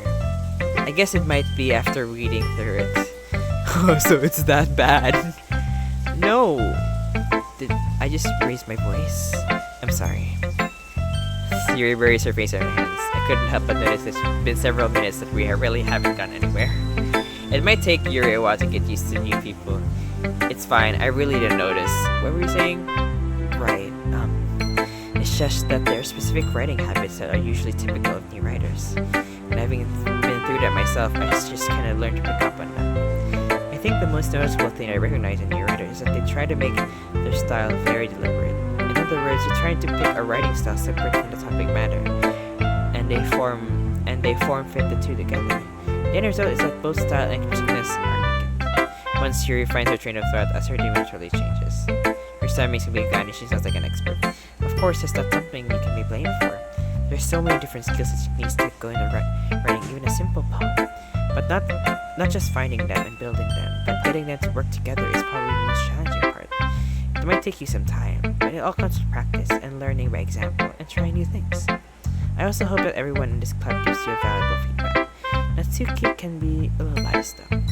I guess it might be after reading through it. Oh, so it's that bad? No. Did I just raise my voice? I'm sorry. Yuri buries her face in her hands. I couldn't help but notice it's been several minutes that we really haven't gone anywhere. It might take Yuri a while to get used to new people. It's fine, I really didn't notice. What were you saying? Right, it's just that there are specific writing habits that are usually typical of new writers. And having been through that myself, I just kind of learned to pick up on them. I think the most noticeable thing I recognize in new writers is that they try to make their style very deliberate. In other words, they're trying to pick a writing style separate from the topic matter. and they form fit the two together. The end result is that both style and crispness are weakened. Once Yuri finds her train of thought, as her demeanor changes. Her style makes me grand and she sounds like an expert. Of course, that's not something you can be blamed for. There's so many different skills that needs to go into writing even a simple poem. But not just finding them and building them, but getting them to work together is probably the most challenging part. It might take you some time, but it all comes with practice and learning by example and trying new things. I also hope that everyone in this club gives you a valuable feedback. Natsuki can be a little biased though.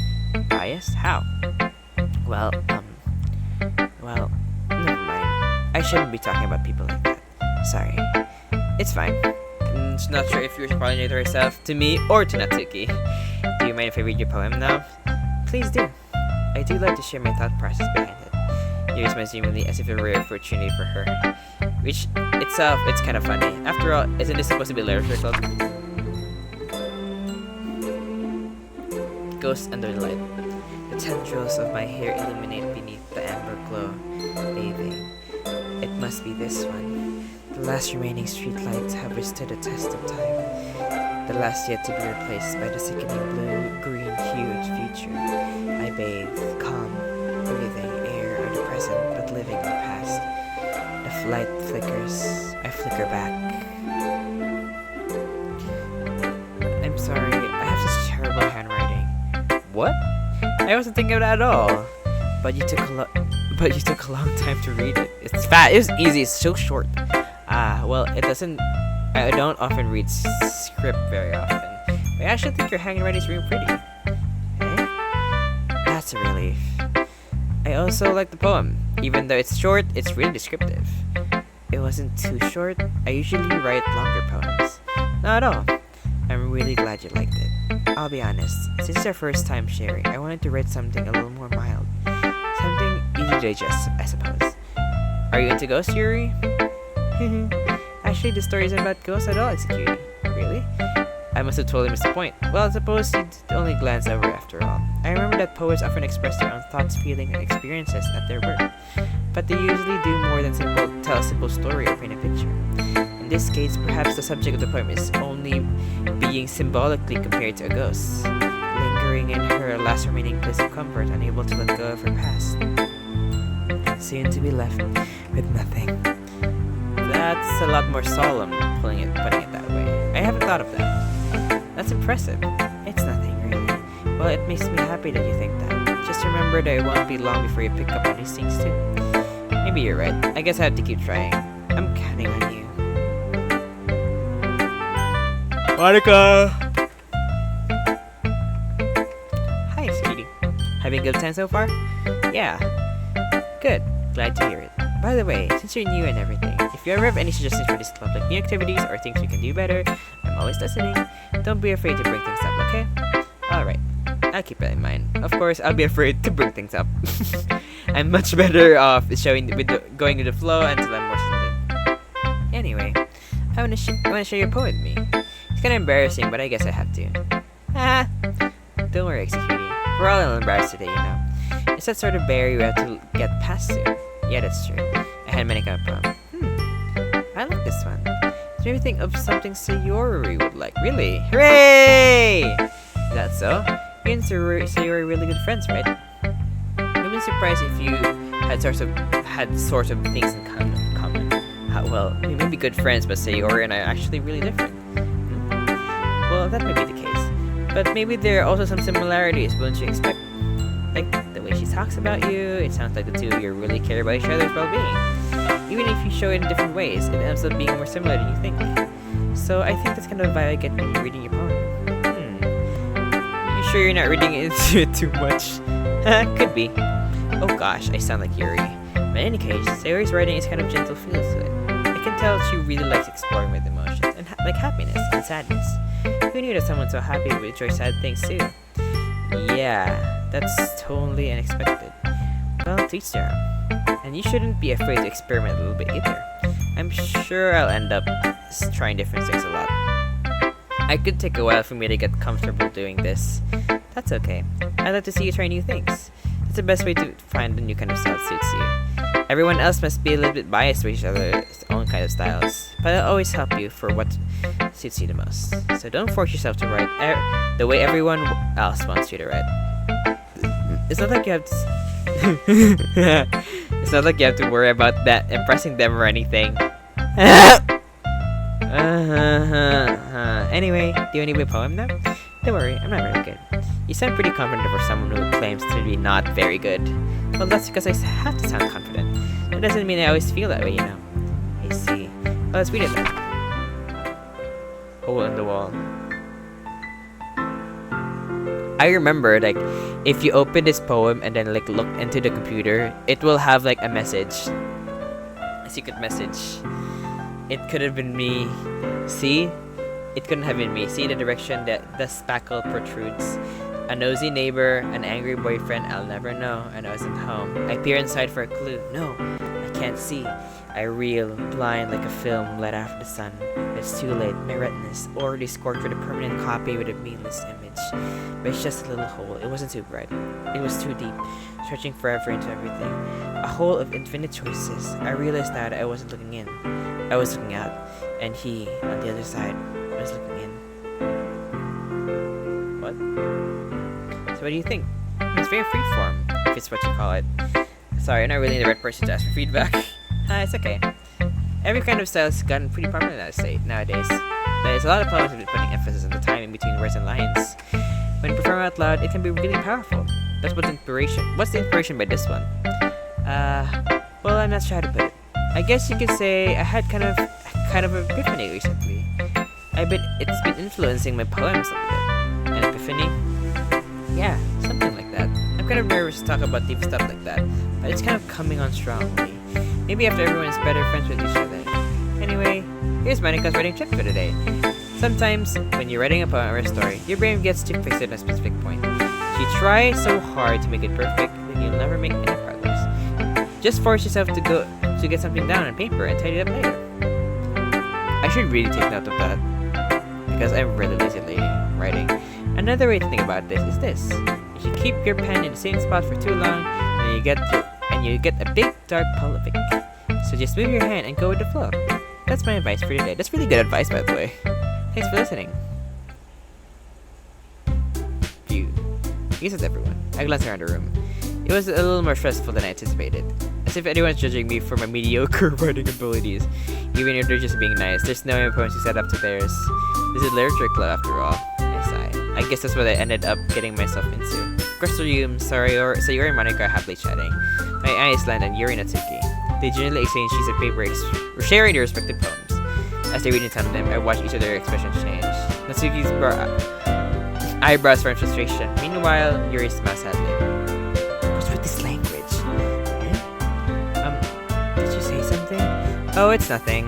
Biased? How? Well, never mind. I shouldn't be talking about people like that. Sorry. It's fine. I'm just not sure if you were responding to herself, to me, or to Natsuki. Do you mind if I read your poem now? Please do. I do like to share my thought process behind it. Use my seemingly as if a rare opportunity for her. Which itself, it's kind of funny. After all, isn't this supposed to be literature club? Ghost under the light. The tendrils of my hair illuminate beneath the amber glow, bathing. It must be this one. The last remaining streetlights have withstood the test of time. The last yet to be replaced by the sickening blue-green hued future. I bathe, calm, breathing air of the present, but living in the past. The light flickers. I flicker back. I'm sorry, I have such terrible handwriting. What? I wasn't thinking of that at all. But you took a long time to read it. It's fat. It was easy. It's so short. Well, it doesn't. I don't often read script very often. I actually think your handwriting is really pretty. Eh? That's a relief. I also like the poem. Even though it's short, it's really descriptive. It wasn't too short. I usually write longer poems. Not at all. I'm really glad you liked it. I'll be honest, since it's our first time sharing, I wanted to write something a little more mild. Something easy to digest, I suppose. Are you into ghosts, Yuri? Actually, the story isn't about ghosts at all, Executing. Really? I must have totally missed the point. Well, I suppose you'd only glance over after all. I remember that poets often express their own thoughts, feelings, and experiences at their work. But they usually do more than tell a simple story or paint a picture. In this case, perhaps the subject of the poem is only being symbolically compared to a ghost, lingering in her last remaining place of comfort, unable to let go of her past. Soon to be left with nothing. That's a lot more solemn, putting it that way. I haven't thought of that. That's impressive. It's nothing, really. Well, it makes me happy that you think that. Just remember that it won't be long before you pick up on these things too. Maybe you're right. I guess I have to keep trying. I'm counting on you. Monica! Hi, sweetie. Having a good time so far? Yeah. Good. Glad to hear it. By the way, since you're new and everything, if you ever have any suggestions for this club, like new activities or things we can do better, I'm always listening. Don't be afraid to bring things up, okay? Alright. I'll keep that in mind. Of course, I'll be afraid to bring things up. I'm much better off going with the flow until I'm more settled in. Anyway, I want to share your poem with me. It's kind of embarrassing, but I guess I have to. Don't worry, Executing. We're all a little embarrassed today, you know. It's that sort of barrier we have to get past soon. Yeah, that's true. I had many kind of poem. I like this one. It made me think of something Sayori would like. Really? Hooray! Is that so? You and Sayori are really good friends, right? I wouldn't be surprised if you had sorts of things in common. Well, we may be good friends, but Sayori and I are actually really different. Well, that may be the case. But maybe there are also some similarities, wouldn't you expect? Like, the way she talks about you, it sounds like the two of you really care about each other's well-being. Even if you show it in different ways, it ends up being more similar than you think. So I think that's kind of the vibe I get when you're reading your poem. You sure you're not reading into it too much? Could be. Oh gosh, I sound like Yuri. But in any case, Sayori's writing is kind of gentle feel to it. I can tell she really likes exploring with emotions, and like happiness and sadness. Who knew that someone so happy would enjoy sad things too? Yeah, that's totally unexpected. Well, teach their own. And you shouldn't be afraid to experiment a little bit either. I'm sure I'll end up trying different things a lot. I could take a while for me to get comfortable doing this. That's okay. I'd like to see you try new things. That's the best way to find a new kind of style that suits you. Everyone else must be a little bit biased with each other's own kind of styles, but I'll always help you for what suits you the most. So don't force yourself to write the way everyone else wants you to write. It's not like you have to. It's not like you have to worry about that impressing them or anything. Anyway, do you need a poem now? Don't worry, I'm not very good. You sound pretty confident for someone who claims to be not very good. Well, that's because I have to sound confident. That doesn't mean I always feel that way, you know. I see. Well, let's read it then. Hole in the wall. I remember, like, if you open this poem and then, like, look into the computer, it will have, like, a message. A secret message. It could have been me. See? It couldn't have been me. See the direction that the spackle protrudes. A nosy neighbor, an angry boyfriend, I'll never know, and I wasn't home. I peer inside for a clue. No, I can't see. I reel, blind like a film lit after the sun. It's too late. My retina's already scorched with a permanent copy with a meaningless image. But it's just a little hole. It wasn't too bright. It was too deep, stretching forever into everything. A hole of infinite choices. I realized now that I wasn't looking in. I was looking out, and he, on the other side, was looking in. What? So what do you think? It's very freeform, if it's what you call it. Sorry, I'm not really the right person to ask for feedback. It's okay. Every kind of style has gotten pretty prominent nowadays. There's a lot of poems have been putting emphasis on the time in between words and lines. When performed out loud, it can be really powerful. That's what's inspiration. What's the inspiration by this one? Well, I'm not sure how to put it. I guess you could say I had kind of an epiphany recently. It's been influencing my poems a little bit. An epiphany? Yeah, something like that. I'm kind of nervous to talk about deep stuff like that, but it's kind of coming on strongly. Maybe after everyone's better friends with each other. Anyway, here's Monica's writing tip for today. Sometimes, when you're writing a poem or a story, your brain gets too fixated on a specific point. If you try so hard to make it perfect, then you'll never make any progress. Just force yourself to get something down on paper and tidy it up later. I should really take note of that, because I'm really lazy at writing. Another way to think about this is this: if you keep your pen in the same spot for too long, then you get a big dark puddle of ink. So just move your hand and go with the flow. That's my advice for today. That's really good advice, by the way. Thanks for listening. Yes, everyone. I glanced around the room. It was a little more stressful than I anticipated. As if anyone's judging me for my mediocre writing abilities. Even if they're just being nice, there's no poems to set up to theirs. This is literature club after all. I sigh. I guess that's what I ended up getting myself into. Sayori and Monica are happily chatting. My eyes land on Yuri and Natsuki. They generally exchange sheets of paper, sharing their respective poems. As they read and tell them, I watch each of their expressions change. Natsuki's eyebrows form frustration. Meanwhile, Yuri smiles sadly. What's with this language? Did you say something? Oh, it's nothing.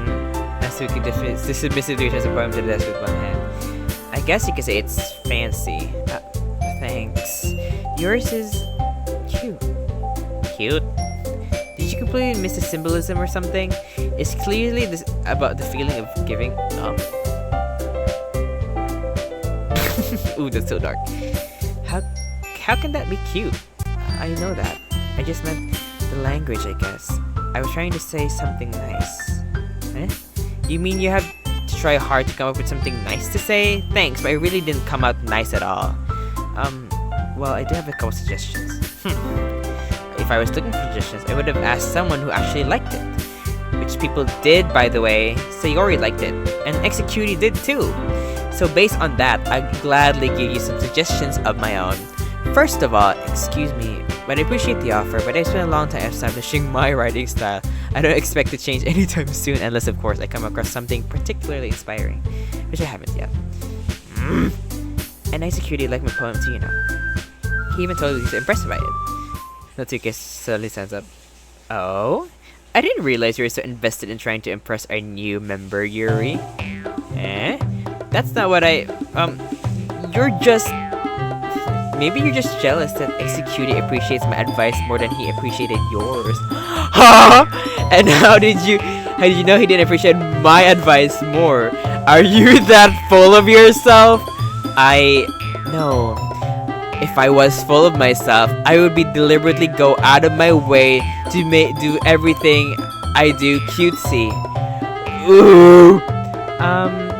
Natsuki submissively returns a poem to the desk with one hand. I guess you could say it's fancy. Thanks. Yours is cute. Cute? Did you completely miss the symbolism or something? It's clearly about the feeling of giving up. Ooh, that's so dark. How can that be cute? I know that. I just meant the language, I guess. I was trying to say something nice. Eh? You mean you have to try hard to come up with something nice to say? Thanks, but it really didn't come out nice at all. Well, I do have a couple suggestions. If I was looking for suggestions, I would have asked someone who actually liked it. Which people did, by the way. Sayori liked it, and Executi did too. So based on that, I'd gladly give you some suggestions of my own. First of all, excuse me, but I appreciate the offer, but I spent a long time establishing my writing style. I don't expect to change anytime soon, unless of course I come across something particularly inspiring, which I haven't yet. And Executi liked my poem too, you know. He even told me he's impressed by it. Natsuki suddenly stands up. Oh? I didn't realize you were so invested in trying to impress our new member, Yuri. Eh? That's not what Maybe you're just jealous that Executi appreciates my advice more than he appreciated yours. Huh? And how did you know he didn't appreciate my advice more? Are you that full of yourself? No. If I was full of myself, I would be deliberately go out of my way to do everything I do cutesy. Ooh.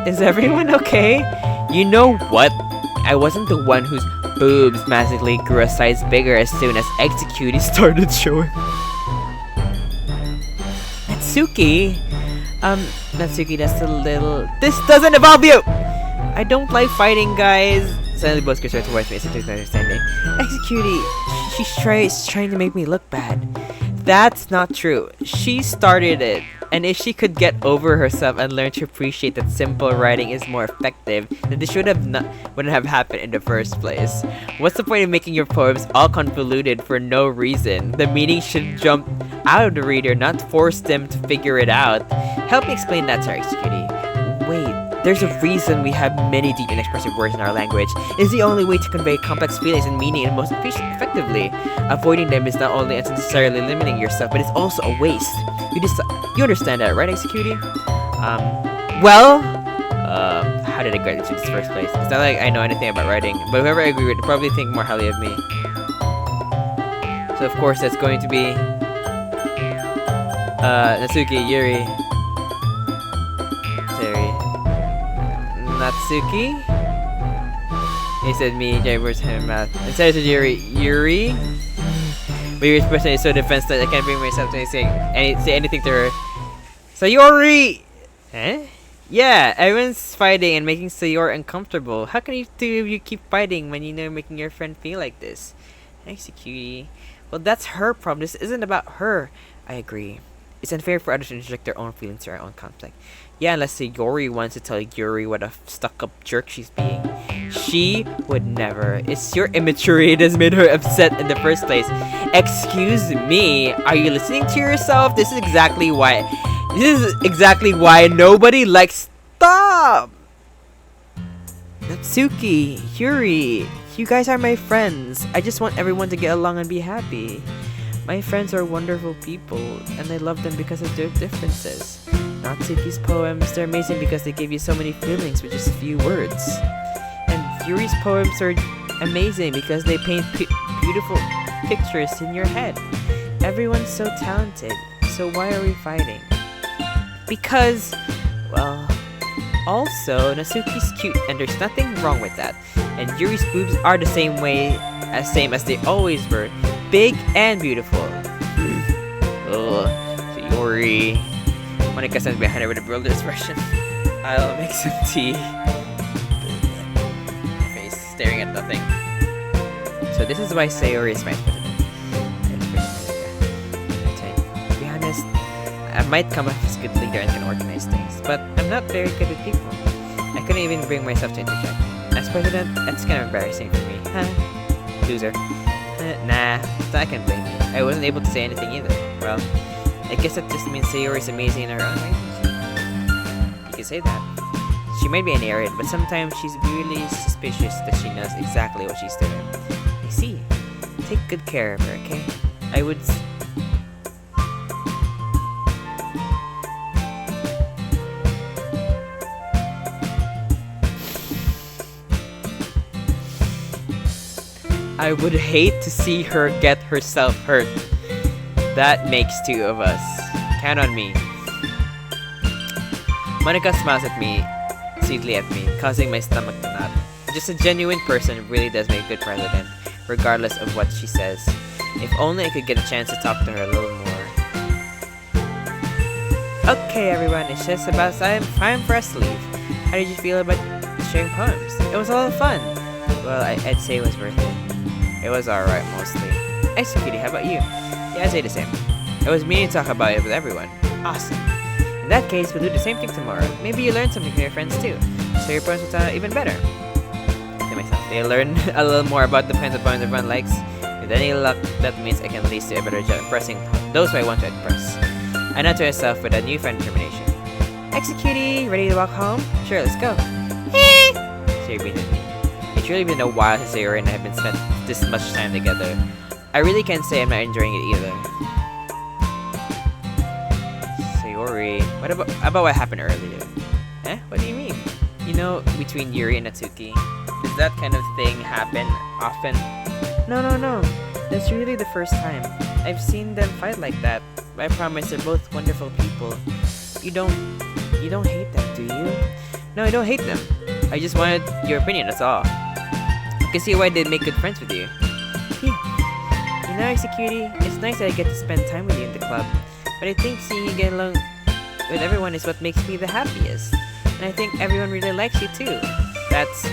Is everyone okay? You know what? I wasn't the one whose boobs magically grew a size bigger as soon as Executie started showing. Natsuki? Natsuki, that's a little... This doesn't involve you! I don't like fighting, guys. Suddenly, both girls started towards me, as if there's no understanding. Executie, she's trying to make me look bad. That's not true. She started it. And if she could get over herself and learn to appreciate that simple writing is more effective, then this wouldn't have happened in the first place. What's the point of making your poems all convoluted for no reason? The meaning should jump out of the reader, not force them to figure it out. Help me explain that, Sir Executie. Wait, there's a reason we have many deep and expressive words in our language. It's the only way to convey complex feelings and meaning and most effectively. Avoiding them is not only unnecessarily limiting yourself, but it's also a waste. You understand that, right, Executie? How did I get into this first place? It's not like I know anything about writing, but whoever I agree with will probably think more highly of me. So of course that's going to be Natsuki, Yuri, Terry, Natsuki. He said me, Jay words him math. Instead of Yuri. But Yuri's person is so defenseless that I can't bring myself to say anything to her. Sayori! Eh? Yeah, everyone's fighting and making Sayori uncomfortable. How can you two of you keep fighting when you know making your friend feel like this? Executie. Well, that's her problem. This isn't about her. I agree. It's unfair for others to inject their own feelings to our own conflict. Yeah, unless Sayori wants to tell Yuri what a stuck-up jerk she's being. She would never. It's your immaturity that's made her upset in the first place. Excuse me, are you listening to yourself? This is exactly why nobody likes... Stop! Natsuki, Yuri, you guys are my friends. I just want everyone to get along and be happy. My friends are wonderful people, and I love them because of their differences. Natsuki's poems, they're amazing because they give you so many feelings with just a few words. And Yuri's poems are amazing because they paint beautiful pictures in your head. Everyone's so talented, so why are we fighting? Because, well, also, Natsuki's cute and there's nothing wrong with that. And Yuri's boobs are the same as they always were. Big and beautiful. Ugh, Yuri. Monika stands behind her with a bewildered expression. I'll make some tea. Face staring at nothing. So this is why Sayori is my president. To be honest, I might come off as a good leader and can organize things, but I'm not very good with people. I couldn't even bring myself to interject. As president, that's kind of embarrassing for me. Huh? Loser. Nah, I can't blame you. I wasn't able to say anything either. Well, I guess that just means Sayori is amazing in her own way. You can say that. She might be an idiot, but sometimes she's really suspicious that she knows exactly what she's doing. I see. Take good care of her, okay? I would hate to see her get herself hurt. That makes two of us. Count on me. Monika smiles at me, sweetly at me, causing my stomach to knot. Just a genuine person really does make a good president, regardless of what she says. If only I could get a chance to talk to her a little more. Okay, everyone, it's just about time for us to leave. How did you feel about sharing poems? It was a lot of fun. Well, I'd say it was worth it. It was alright, mostly. Executie, how about you? Yeah, I'd say the same. It was me to talk about it with everyone. Awesome. In that case, we'll do the same thing tomorrow. Maybe you learn something from your friends too, so your poems will sound even better. To myself, they learn a little more about the kinds of poems everyone likes. With any luck, that means I can at least do a better job impressing those who I want to impress. I nod to myself with a newfound determination. Executie, ready to walk home? Sure, let's go. She greeted me. It's really been a while since Sayori and I have been spent this much time together. I really can't say I'm not enjoying it either. Sayori, what about what happened earlier? Eh? What do you mean? You know, between Yuri and Natsuki, does that kind of thing happen often? No. That's really the first time. I've seen them fight like that. I promise they're both wonderful people. You don't hate them, do you? No, I don't hate them. I just wanted your opinion, that's all. I can see why they'd make good friends with you. Phew. You know, Executie, it's nice that I get to spend time with you in the club, but I think seeing you get along with everyone is what makes me the happiest. And I think everyone really likes you too. That's...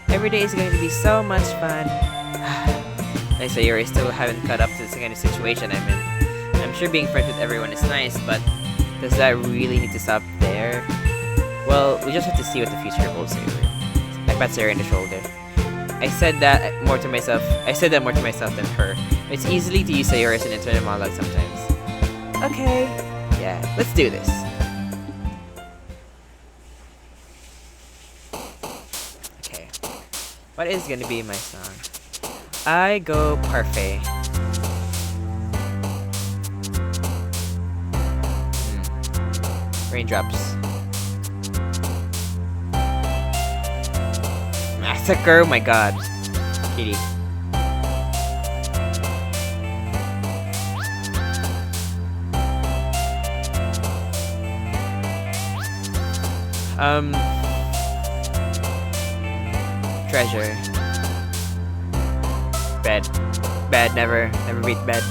Every day is going to be so much fun. I say you still haven't caught up to this kind of situation I'm in. I'm sure being friends with everyone is nice, but does that really need to stop there? Well, we just have to see what the future holds here. I pat Sarah in the shoulder. I said that more to myself than her. It's easily to use Sayori as an internal monologue sometimes. Okay. Yeah, let's do this. Okay. What is gonna be my song? I go parfait. Raindrops. Massacre, oh my god. Kitty. Treasure. Bed. Bed, never beat bed.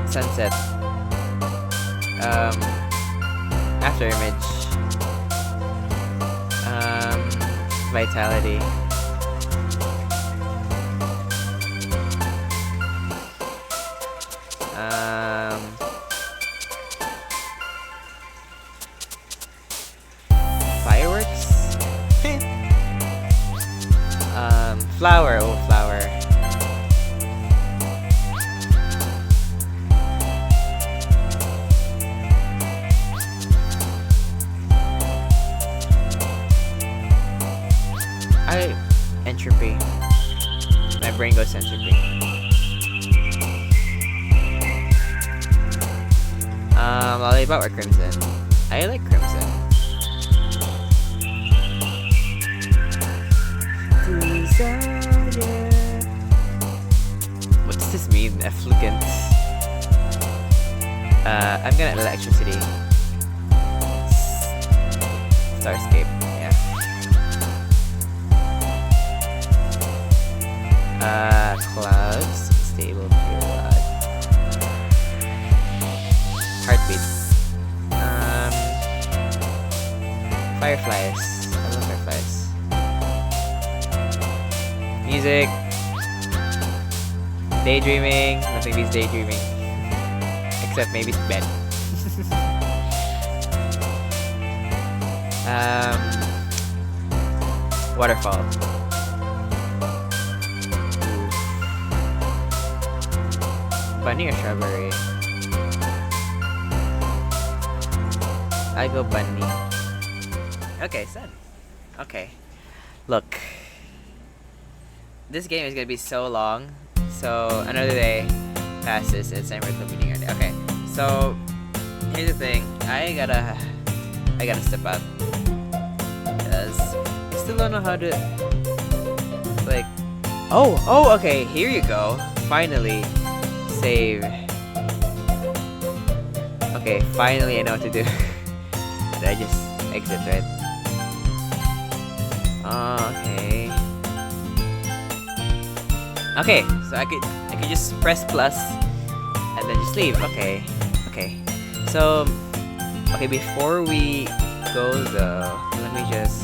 Sunset. After image. Vitality. Fireworks? Flower, oh flower. Entropy. My brain goes entropy. Lollipop or Crimson? I like Crimson. Desire. What does this mean? Effluent. I'm gonna electricity. Starscape. Yeah. Clouds, stable, pure light. Heartbeat. Fireflies. I love fireflies. Music. Daydreaming. Nothing beats daydreaming. Except maybe bed. Waterfall. Bunny or strawberry? I go bunny. Okay, son. Okay. Look. This game is gonna be so long. So another day passes and it's time for the meeting early. Okay. So here's the thing. I gotta step up. Because I still don't know how to like okay, here you go. Finally. Save. Okay, finally I know what to do. Did I just exit, right? Okay. Okay, so I could just press plus and then just leave. Okay. Okay. So okay, before we go though, let me just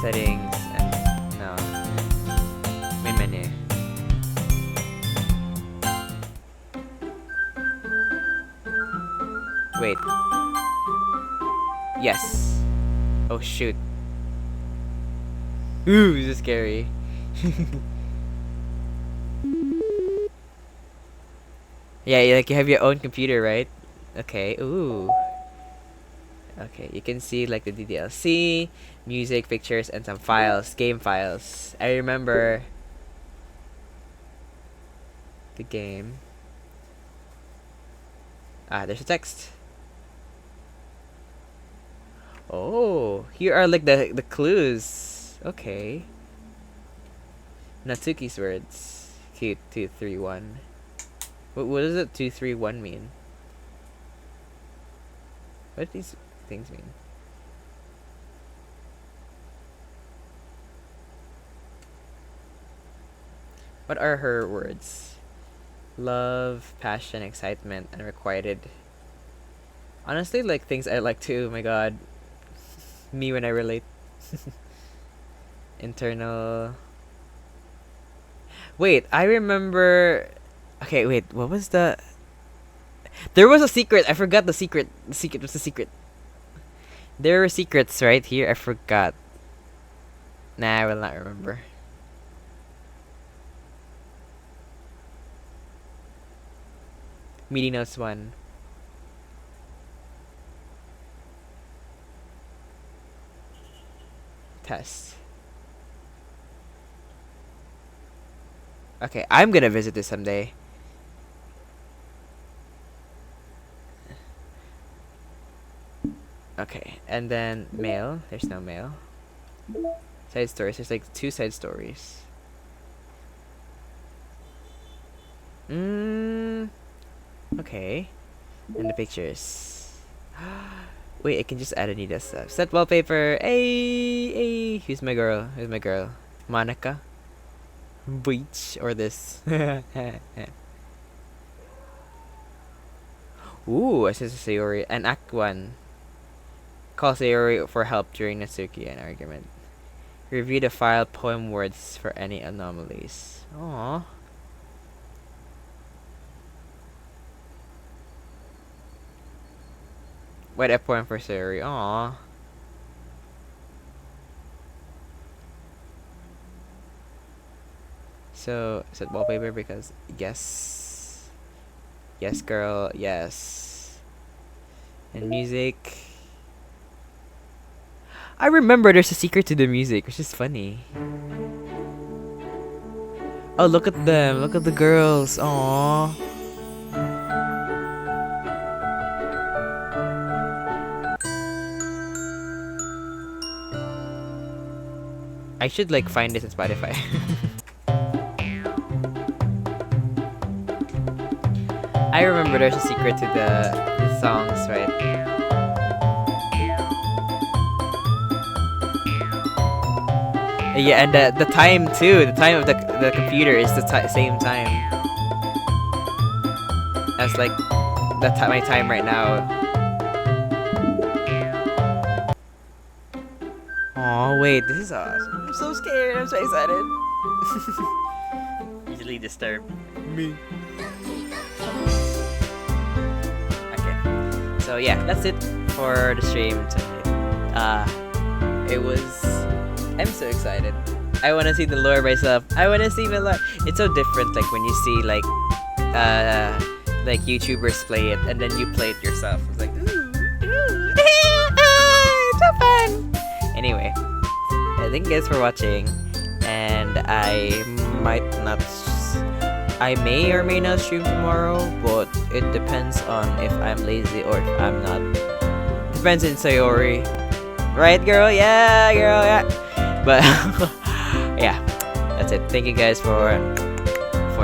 settings and no. Main menu. Wait. Yes. Oh shoot. Ooh, this is scary. Yeah, like you have your own computer, right? Okay. Ooh. Okay, you can see like the DDLC, music, pictures, and some files, game files. I remember the game. Ah, there's a text. Oh, here are like the clues. Okay. Natsuki's words. Cute 231. What does it 231 mean? What do these things mean? What are her words? Love, passion, excitement, unrequited. Honestly, like things I like too. Oh my god. Me when I relate. Internal. Wait, I remember. Okay, wait. What was the? There was a secret. I forgot the secret. The secret was the secret. There were secrets right here. I forgot. Nah, I will not remember. Meeting notes 1. Test. Okay, I'm gonna visit this someday. Okay, and then mail. There's no mail. Side stories. There's like 2 side stories. Okay. And the pictures. Wait, I can just add Anita stuff. Set wallpaper. Hey, hey. Who's my girl? Who's my girl? Monica. Bleach or this. Ooh, I says Sayori. And Act 1. Call Sayori for help during Natsuki and argument. Review the file poem words for any anomalies. Aww. Wait, a poem for Sayori. Aww. So, set wallpaper because yes. Yes, girl. Yes. And music. I remember there's a secret to the music, which is funny. Oh, look at them. Look at the girls. Aww. I should like find this on Spotify. I remember there's a secret to the songs, right? Yeah, and the time too. The time of the computer is the same time as like my time right now. Oh wait, this is awesome. I'm so scared. I'm so excited. Easily disturbed. Me. Okay. So yeah, that's it for the stream tonight. It was. I'm so excited. I want to see the lore myself. I want to see the lore. It's so different, like when you see like YouTubers play it and then you play it yourself. It's like ooh, it's so fun. Anyway, thank you guys for watching, and I may or may not stream tomorrow, but it depends on if I'm lazy or if I'm not. Depends on Sayori. Right, girl? Yeah, girl, yeah. But yeah, that's it. Thank you guys for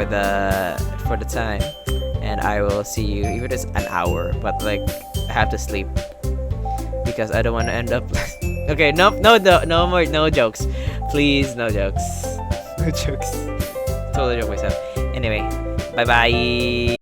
the time, and I will see you even if it's an hour. But like, I have to sleep because I don't want to end up. Okay, no more, no jokes, please, no jokes, no jokes. Totally joke myself. Anyway, bye bye.